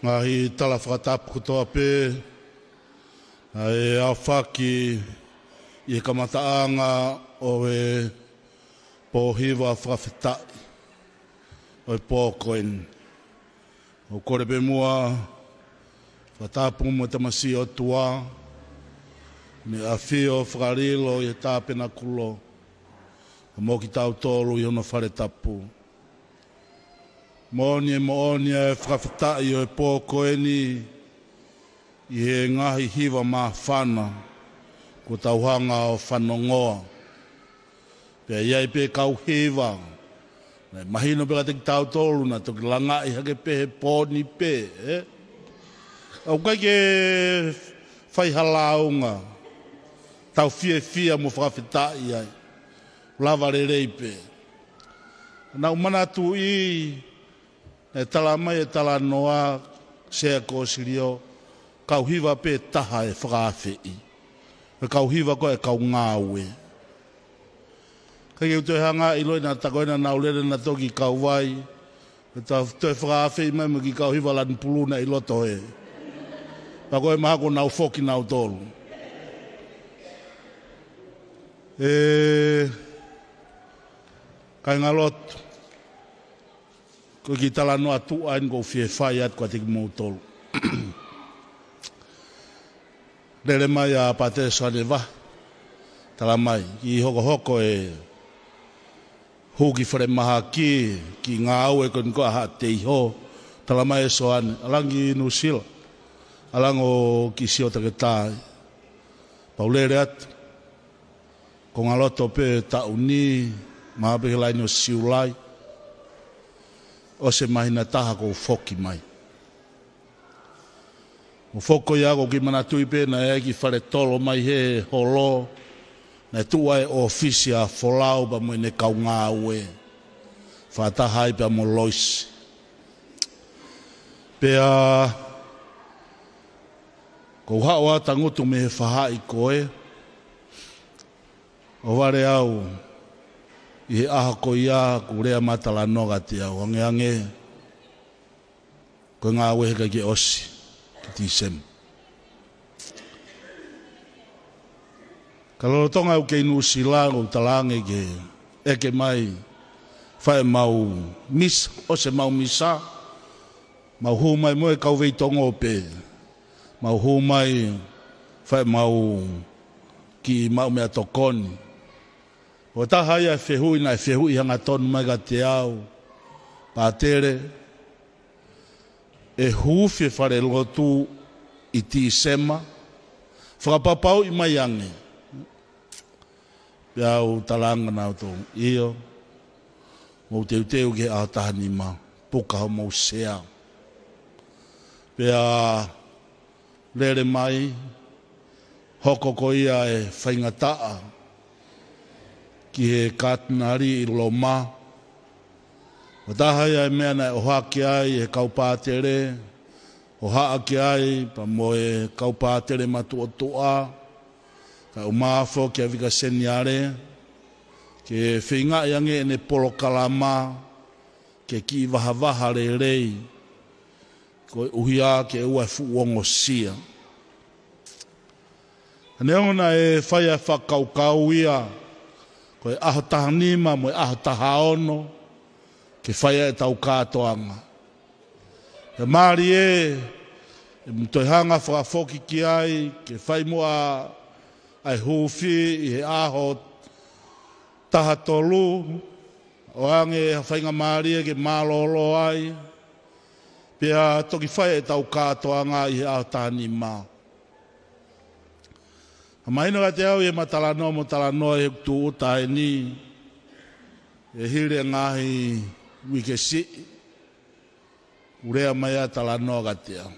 Ngahi tala whakatapu kutoa pe, e awhaki i kamataanga o e pohiwa whakawhitai, o e pōkoen. O kore pe mua, whatapu mo tamasi o tua, me a whio whakarilo i tāpena kulo, a mo ki tau tolu i ono whare tapu. Mooni e whakawhitai o e pōkoeni, i he ngahi hiwa mā whana, ko tauhanga o whanongoa. Pea iai pe kau hiwa, mahino peka te ki tau tolu na toki langa i hake pe he pōni pe. Au kai ke whai halaunga, tau fia mo whakawhitai ai, lava rerei pe. Nau mana tu i, e tala mai e tala noa, sea ko sirio, kau hiwa pe taha e whakawhi. E kau hiwa ko e kau ngāwe. Kai uto hanga i loi na takoina na ulere na toki kau wai. E ta te whakawhi mai mo ki kau hiwa lan puluna i loto e. Pa koe mahako nau whoki nau tolu. Kai ngā lotu. Ko ki tala noa tu ain ko fie whai at kwa tiki mou tolu. Rere mai a pate sane wa. Tala mai. Ki hoko e huki whare maha ki ngā au e kon koa ha te iho. Tala mai e soane. Alangi Nusila. Alango ki sio take tāi. Paulere atu. Ko ngā loto pe tauni. Maha pe helai no siulai. O se mahina taha ko foki mai. O foko ia ko ki mana tui pe na e ki whare tolo mai he holo. Na tua e ofisi a folau pa mo ne kau ngā ue. Whatahai pa mo loisi. Pea ko hawa tangutu me he whahai koe. O ware au i he aha ko ia ku rea matala noga te au. Ange ko ngā ue heka ki osi. Ki tisem. Ka lorotonga au kei Nusila o talange ke eke mai whae mau misa, o se mau misa, mau hu mai moe kau vei tongo pe, mau hu mai whae mau ki mau mea tokoni. O taha ia whehui na whehui hanga tonu mai ka te au, pātere, e huwhi whare lotu i tisema, whakapapau i mai ange. Piau talanga nau tō iyo, mou teu ke ahatahani ma, puka ho mou sea. Pia lere mai, hoko ko ia e whaingataa, ki he kātinari i loma. O tahai ai mea nei o haki ai e kaupātere, o haaki ai pa mo e kaupātere matu o toa, ka o maafo ki a vika seniare, ke whinga iange ne polo kalama, ke ki waha re rei, ko uhia ke ua fuongo sia. Neona e whaia whakaukau ia, ko e aho tahanima mo e aho tahaono, ke whaia e tau kātoanga. E maari e mtoihanga whakafoki ki ai, ke whai mua ai huwhi i he aho taha tolu, o ange whainga maria ke malolo ai, pia toki whae e tau katoa ngā i au tāni mā. Maino ka te au e matalanoa mo talanoa e tu uta e ni, e hire ngahi wike si, urea mai a talanoa ka te au.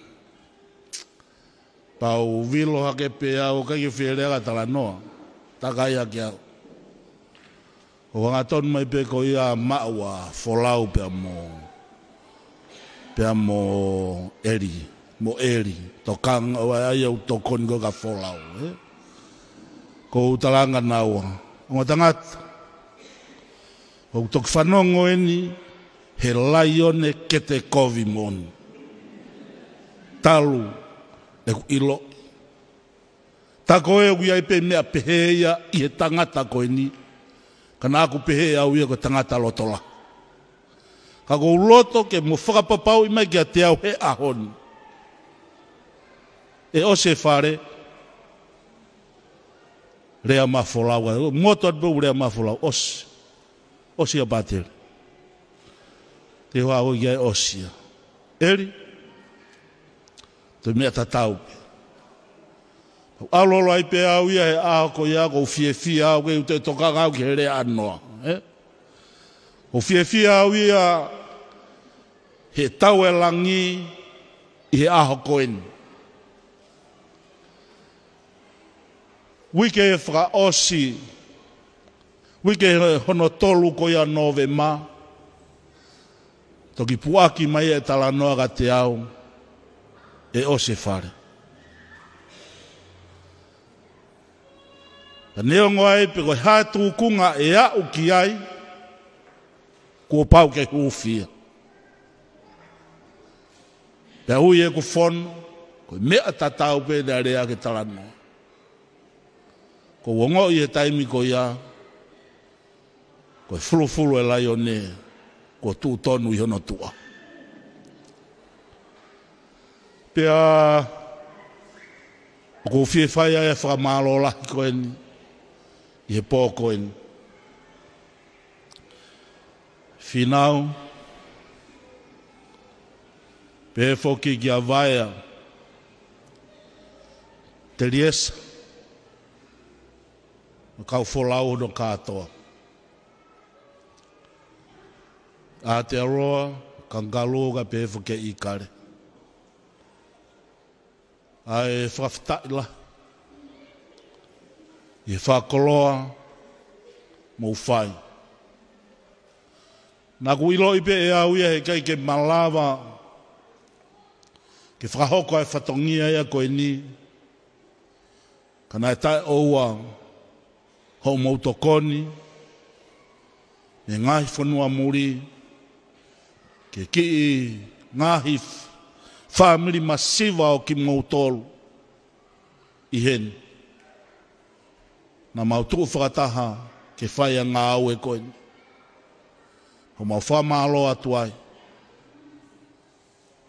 Pau vilo hake pe au kai ke whirea ka talanoa, takai hake au. O wangaton mai pe ko ia maua, folau pe mo eri, tokang o ai au tokon go ka folau, ko utalanga naua. O tangata, o tok whanongo eni, he laione kete kovi moni. Talu, e ku ilo. Tako e ui ai pe mea peheia i he tangata ko eni, kana aku peheia ui ko tangata lotola. Kako uloto ke mo whakapapau i mai ki a te au he ahoni. E o se whare, rea mafolau, moto atbau rea mafolau, osia batere. Te hoa o iai osia. Eri, te mea tatau. Alolo ai pe au ia he aho ko ia ko fie au ke ute tokanga au ki he rea anoa. O fie au ia he tau e langi i he aho koeni. Wike e whaka osi, wike e hono tolu ko ia nove ma, toki puaki mai e talanoa ka te au, e ose whare. Ka neongo ai pe koe hātu kunga e au ki ai, kua pau ke hūwhia. Pe hui e ku whono, koe mea tatau pe na rea ke talanoa. Ko wongo i he taimi ko ia, ko fulu e lai o ne, ko tū tonu i hono tua. Pea, ko fie whai ai e whakamalo lahi ko eni, i he pō ko eni. Finau, pe whoki ki a vaea, te riesa, kau folau no katoa. A te aroa, kangalo ka pefu ke i kare. A e whaftaila. I whakoloa, mou whai. Nā ku ilo i pe e au ia he kai ke malawa, ke whahoko e whatongia ia koe ni, kana e tae oua, ho mautokoni, e ngahi whanua muri, ke ki ngahi whamiri masiva o ki mautolu i hen. Na mautuku whakataha ke whaia ngā au e koe. Ho mau whamalo atu ai.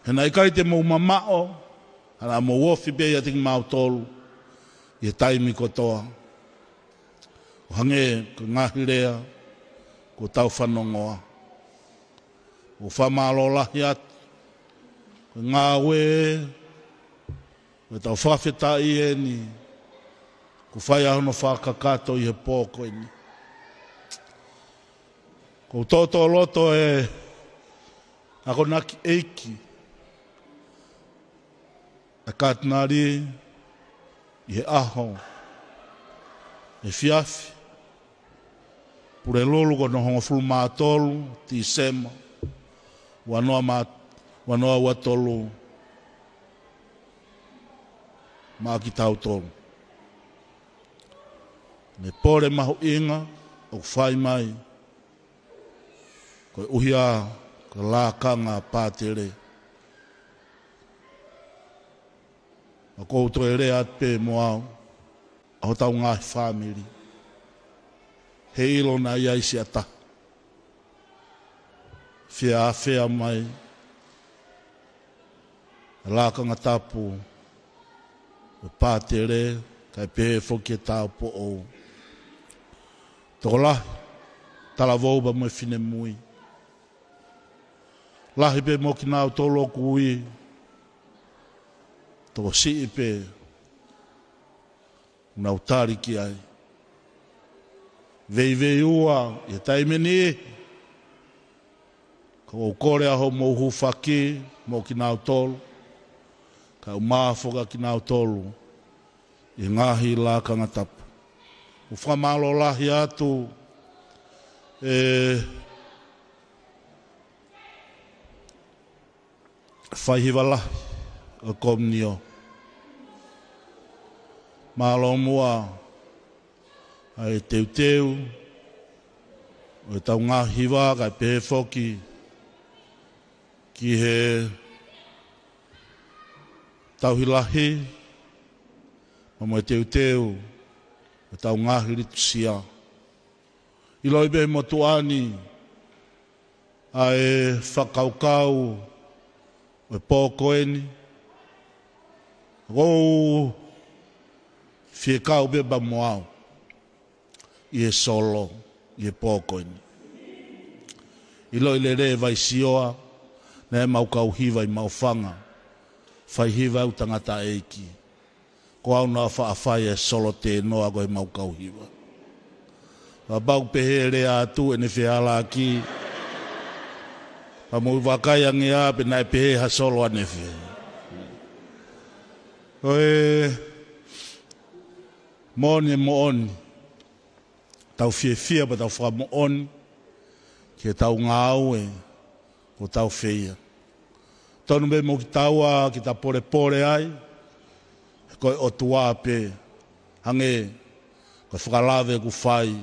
Hena ikai te mau mamao, hana mau wofi pe ia tiki mautolu, i e taimi kotoa. Hange ko ngahi rea, ko tau whanongoa. O whamalo lahi atu, ko ngā we, ko tau whawheta i eni, ko whai ahono whakakato i he pōko eni. Ko toto loto e, ako naki eiki, a katinari, i he aho, e fiafi, pure lulu ko no hongo fulu mātolu, ti sema, wanoa watolu, mā ki tau tolu. Me pore mahu inga, o whai mai, koe uhia, ko lākanga pātere. A kouto e rea atpe mo au, aho tau ngahi whamiri. He ilo na iai si ata. Whia mai. Lākanga tapu. E pātere, kai pehe whoki e tāu po ou. Toko lahi, tala vou ba mo fine mui lahi pe mo ki nau tolo kui to si pe nau tari ki ai vei ua e taimeni ko kore aho mo hufaki mo ki nau tolo ka umafoga ki nau tolo e ngahi la kangatapu o whamalo lahi atu whaihiwala o komnio malo mua ai teu o tau ngā hiwa kai pehe whoki ki he tauhilahi mo teu o tau ngahi ritusia i loi be motuani ai whakaukau o pōkoeni rou whiekau be ba moau i e solo i e pōkoeni i loi le re vai sioa na e maukau hiva i maufanga whai hiva u tangata eiki ko au na whaafai e solo te noa ko e maukau hiva wa bau pehe re atu e ne whiala ki pa mui wakai angi a pe nai pehe ha solo ane whi moni e mooni tau fia pa tau wha mooni ke tau ngāu e ko tau whia tonu me mo ki taua ki ta pore ai ko o tua pe hange ko whakalave ku whai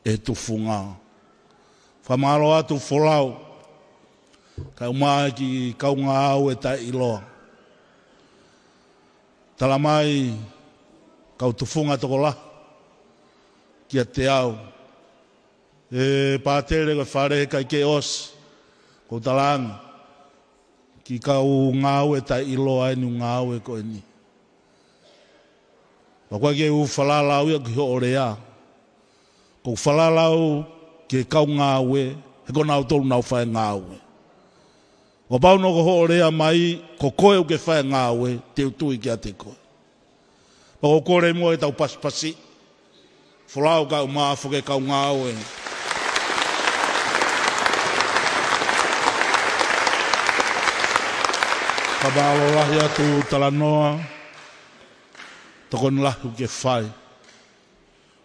e tu funga whamaro atu wholau ka umai ki kaunga au e tai iloa talamai kau tu funga toko la ki a te au e pātere ko whare kai ke os ko talang ki kau ngau e tai iloa e nu ngau e ko e ni Wakwa ke u whalalau ia ki ho orea. Ko whalalau ke kau ngāwe, he ko nau tolu nau whae ngāwe. Wa pau no ko ho orea mai, ko koe u ke whae ngāwe, te utui ki a te koe. Ko kore mua e tau pasipasi, whalau ka umāwho ke kau ngāwe. Ka bālo lahi atu talanoa, tokon lahu ke whai,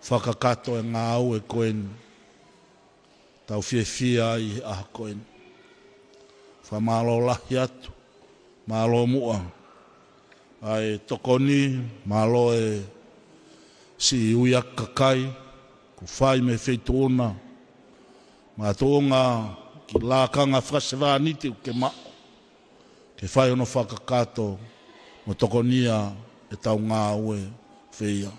whakakato e ngā au e koen, tau whiawhia i aha koen. Whamalo lahi atu, malo mua, ai tokoni, malo e si uiak kakai, ku whai me wheituona, mā tōnga ki lākanga whakasewāniti u ke mao, ke whai ono whakakato, mo tokonia, e tau ngā ue whia.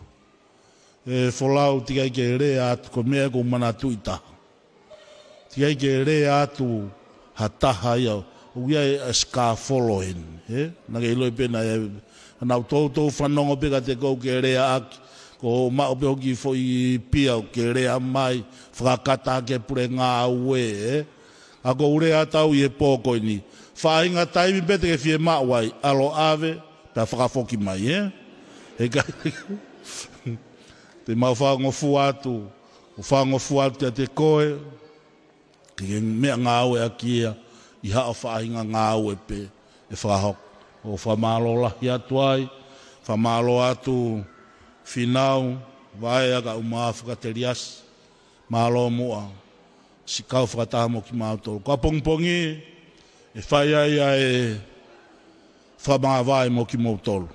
E wholau tikai ke re atu ko mea ko mana tuita. Tikai ke re atu ha taha ia. Uia e ska following. Nake iloi pena e nau tōtou whanongo peka te kou ke rea aki. Ko mao pe hoki fo i pia ke rea mai. Whakakata ke pure ngā ue. Ako urea tau i e pōkoi ni. Whainga taimi pete ke fie mawai. Alo ave. Ta whakafoki mai, e kai, te mau whangofu atu, o whangofu atu te te koe, ke mea ngāwe a kia, i haa whainga ngāwe pe, e whakahok. O whamalo lahi atu ai, whamalo atu whinau, vai aga umawhuka te rias, malo mua, si kau whakatahamo ki mautoro. Kua pongpongi, e whai ai ai, whamaa vai mo ki mautolu.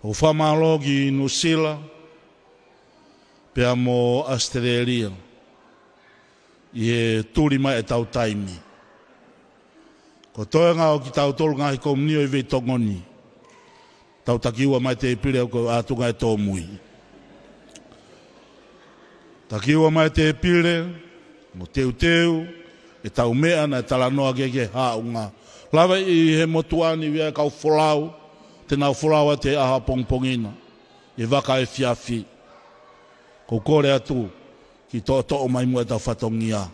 O whamaa logi no Sila, pea mo Australia, i e turi mai e tau taimi. Ko toenga o ki tau tolu ngahi komnio i vei tongoni, tau takiwa mai te pire o atunga e tō mui. Takiwa mai te pire, mo teu, e tau mea na e talanoa keke haunga, lawa i he motuani wia kau wholau, te nau wholau a te aha pongpongina, e waka e whiawhi. Ko kore atu, ki to mai mo tau whatongia.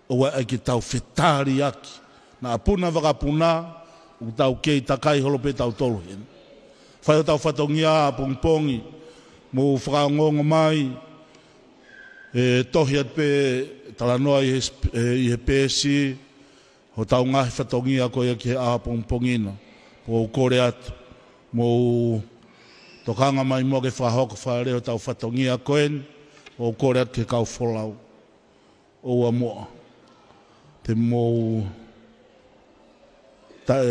O ai ki tau whetari aki. Na apuna wakapuna, u tau kei takai holope tau tolu hen. Whai o tau whatongia pongpongi, mo whakaongonga mai, tohi at pe talanoa i he pēsi, ho tau ngahi whatongia ko ia ki he aha pongpongina, po kore atu, mo tokanga mai mo ke whahoko whaareo tau whatongia koen, o kore atu ke kau wholau, o amoa. Te mo ta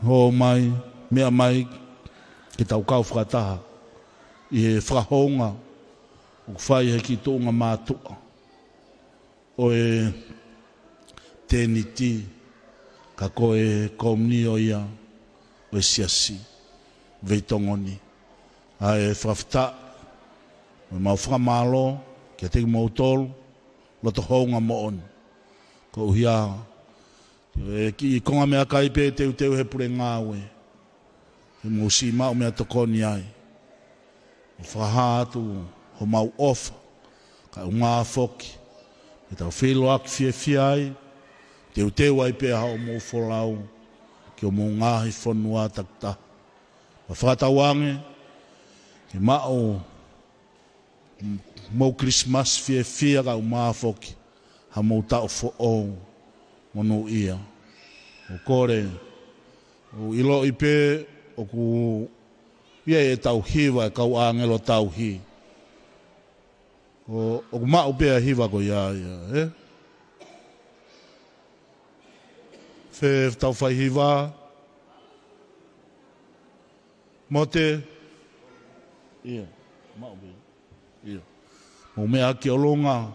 ho mai mea mai ki tau kau whakataha i he whakahonga o whai he ki tōnga mātua o e teniti ka koe komni o ia o e siasi veitongoni a e whakawhita o mau whakamalo ki a teki mautolu loto honga mo on ko uhia ki konga mea kaipe teu he pure ngāwe he musi mau mea tokoni ai o whahatu ho mau ofa ka unga foki e tau whilo aki fie ai teu ai pe hao mo wholau ki o mo ngahi whanua takta wa whakatawange ki mao mo Christmas fie ka unga foki ha mo tau fo o mono ia o kore o ilo ipe o ku ia e tau hiwa e kau angelo tau hi o ma o pe hiwa ko ia fe tau fai hiwa mote ia ma o be ia o me aki o longa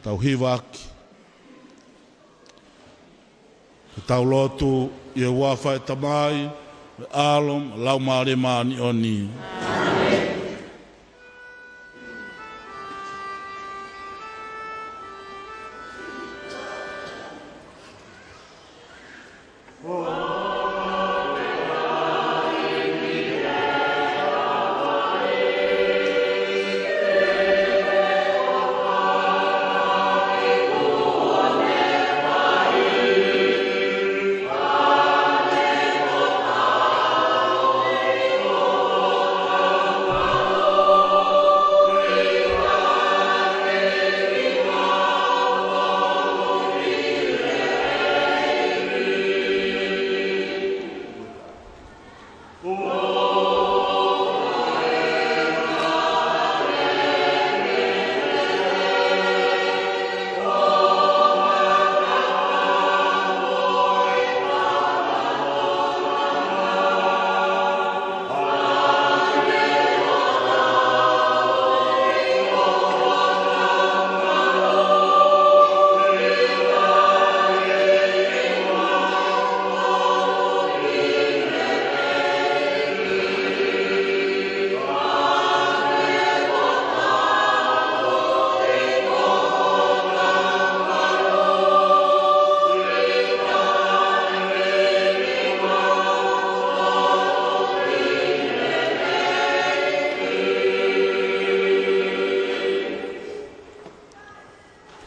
tau hiwa aki tau lotu i e wawhai tamai, alom, lau maare maani oni.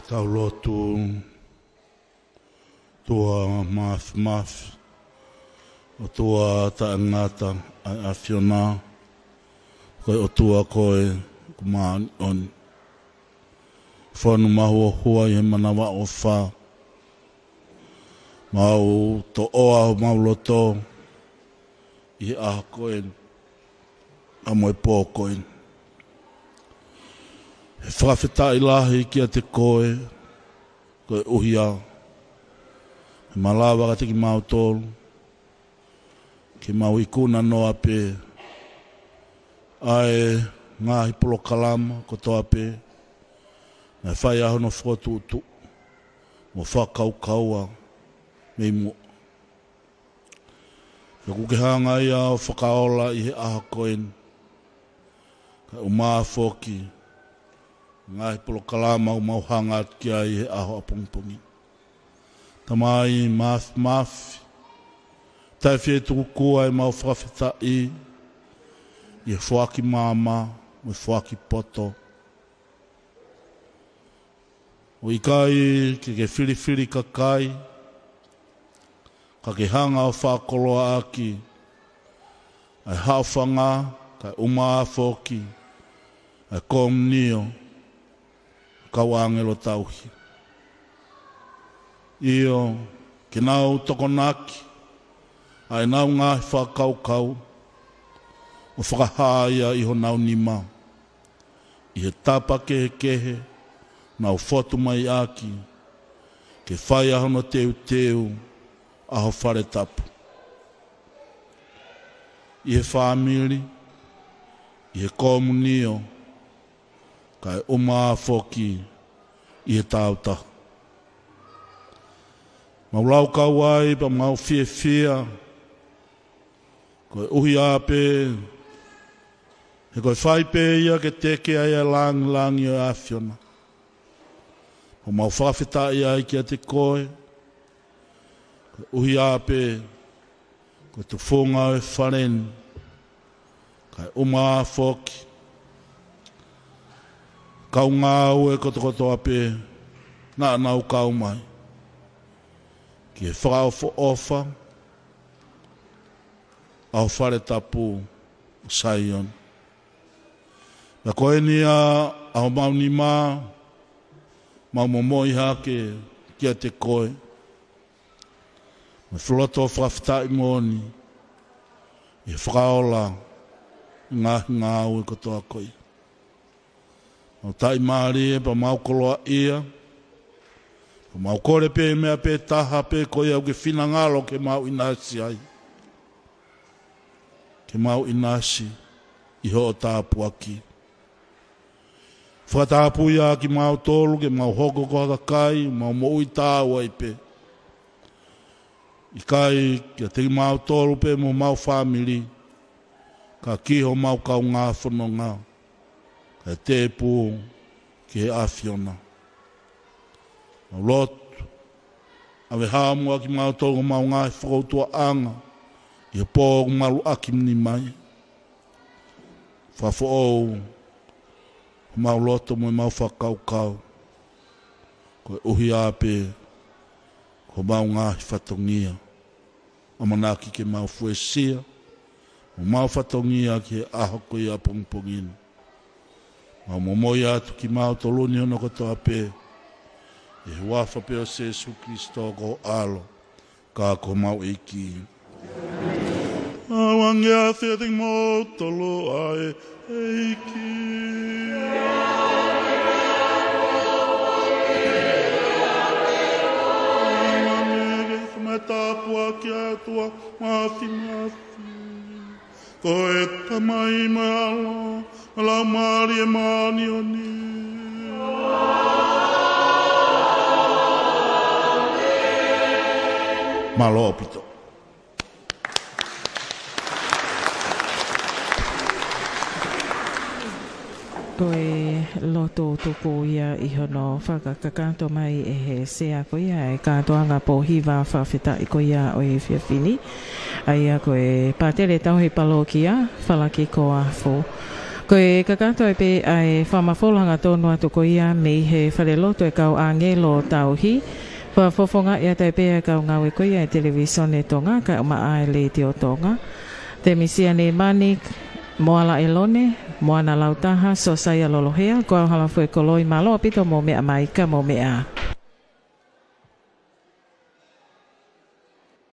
Tau lotu tua maf o tua taangata a Fiona koe o tua koe kumaani on whanu mahua hua i he manawa o wha mau to oa o mau loto i he aha koe a moe pō koe he whakawhita ilahi ki a te koe uhia he malawa ka teki mau tolu ki mau ikuna noa pe ai ngahi polo kalama ko toa pe na whai aho no whotu mo whakaukaua mei mo ka kuke hanga ia o whakaola i he aha koen ka umaa whoki ngahi polo kalama o mau hanga ki ai he aho apongpongi tamai mafi tai fie tuku kua e mau whakawhita i e whaki mama, me whaki poto, O ikai ke whiriwhiri ka kai, ka ke hanga o whakoloa aki, ai hawhanga, ka umaa whoki, ai komnio, ka wangelo tauhi. Io, ke nau tokonaki, ai nau ngā whakaukau, o whakahāia iho nau ni mau. I he tapa kehe, nau whotu mai aki, ke whai ahono teu, aho whare tapu. I he whāmiri, i he komunio, kai umaa whoki, i he tautaha. Mau lau kawai, pa mau fia, koe uhi ape, he koe whaipe ia ke teke aia langi o awhiona. O mau whawhita ia ki a te koe, koe uhi ape, koe tu whonga e wharen, kai umaa whoki. Kau ngā ue koto ape, nā nau kau mai. Ki e whakao ofa, au whare tapu Saion. Na koe nia au mauni mā, mau momoi hake kia te koe. Me wholoto whawhitai mōni, e whakaola ngā ue kotoa koe. Mau tai maari e pa mau koloa ia, mau kore pe mea pe taha pe koe au ke whina ngalo ke mau inasi ai. Ke mau inasi i ho o tāpu aki. Whatapu ia ki mau tolu ke mau hoko koha kai, mau moui tāua i pe. I kai kia te mau tolu pe mo mau family, ka kiho mau kau ngā whono ngā. Ka te pū ki he awhiona. Mau lotu, awe hāmua ki mau tolu mau ngā whakautua anga, i he pōgu maru aki mni mai. Whafo ou, mau loto mo mau whakaukau, koe uhi ape, ko mau ngāhi whatongia, amanaki ke mau fuesia, o mau whatongia ki he aho koe a pongpongina. Mau momoi atu ki mau toluni ono kotoa pe, e wafa pe o Jesu Kristo ko alo, ka ko mau iki. Awange a te mo tolo ai iki. Tapua ki atua mafi. Koe tamai malo, la mari e mani oni. Malo opito. Koe loto tuku ia i hono whakakakanto mai e he sea ko ia e kātoanga po hiwa whawhita i ko ia o e whiawhini. Aia koe pātere tau he palo ki a whalaki ko a fo. Koe kakanto e pe ai whamafolanga tonu atu ko ia mei he whare loto e kau a ngelo tau hi. Whafofonga ia tai pe e kau ngau e ko ia e televisione tonga ka uma ai le te o tonga. Te misia ne manik moala elone, moana lautaha, so saia lolohea, koa halafue koloi malo, pito mo mea maika mo mea.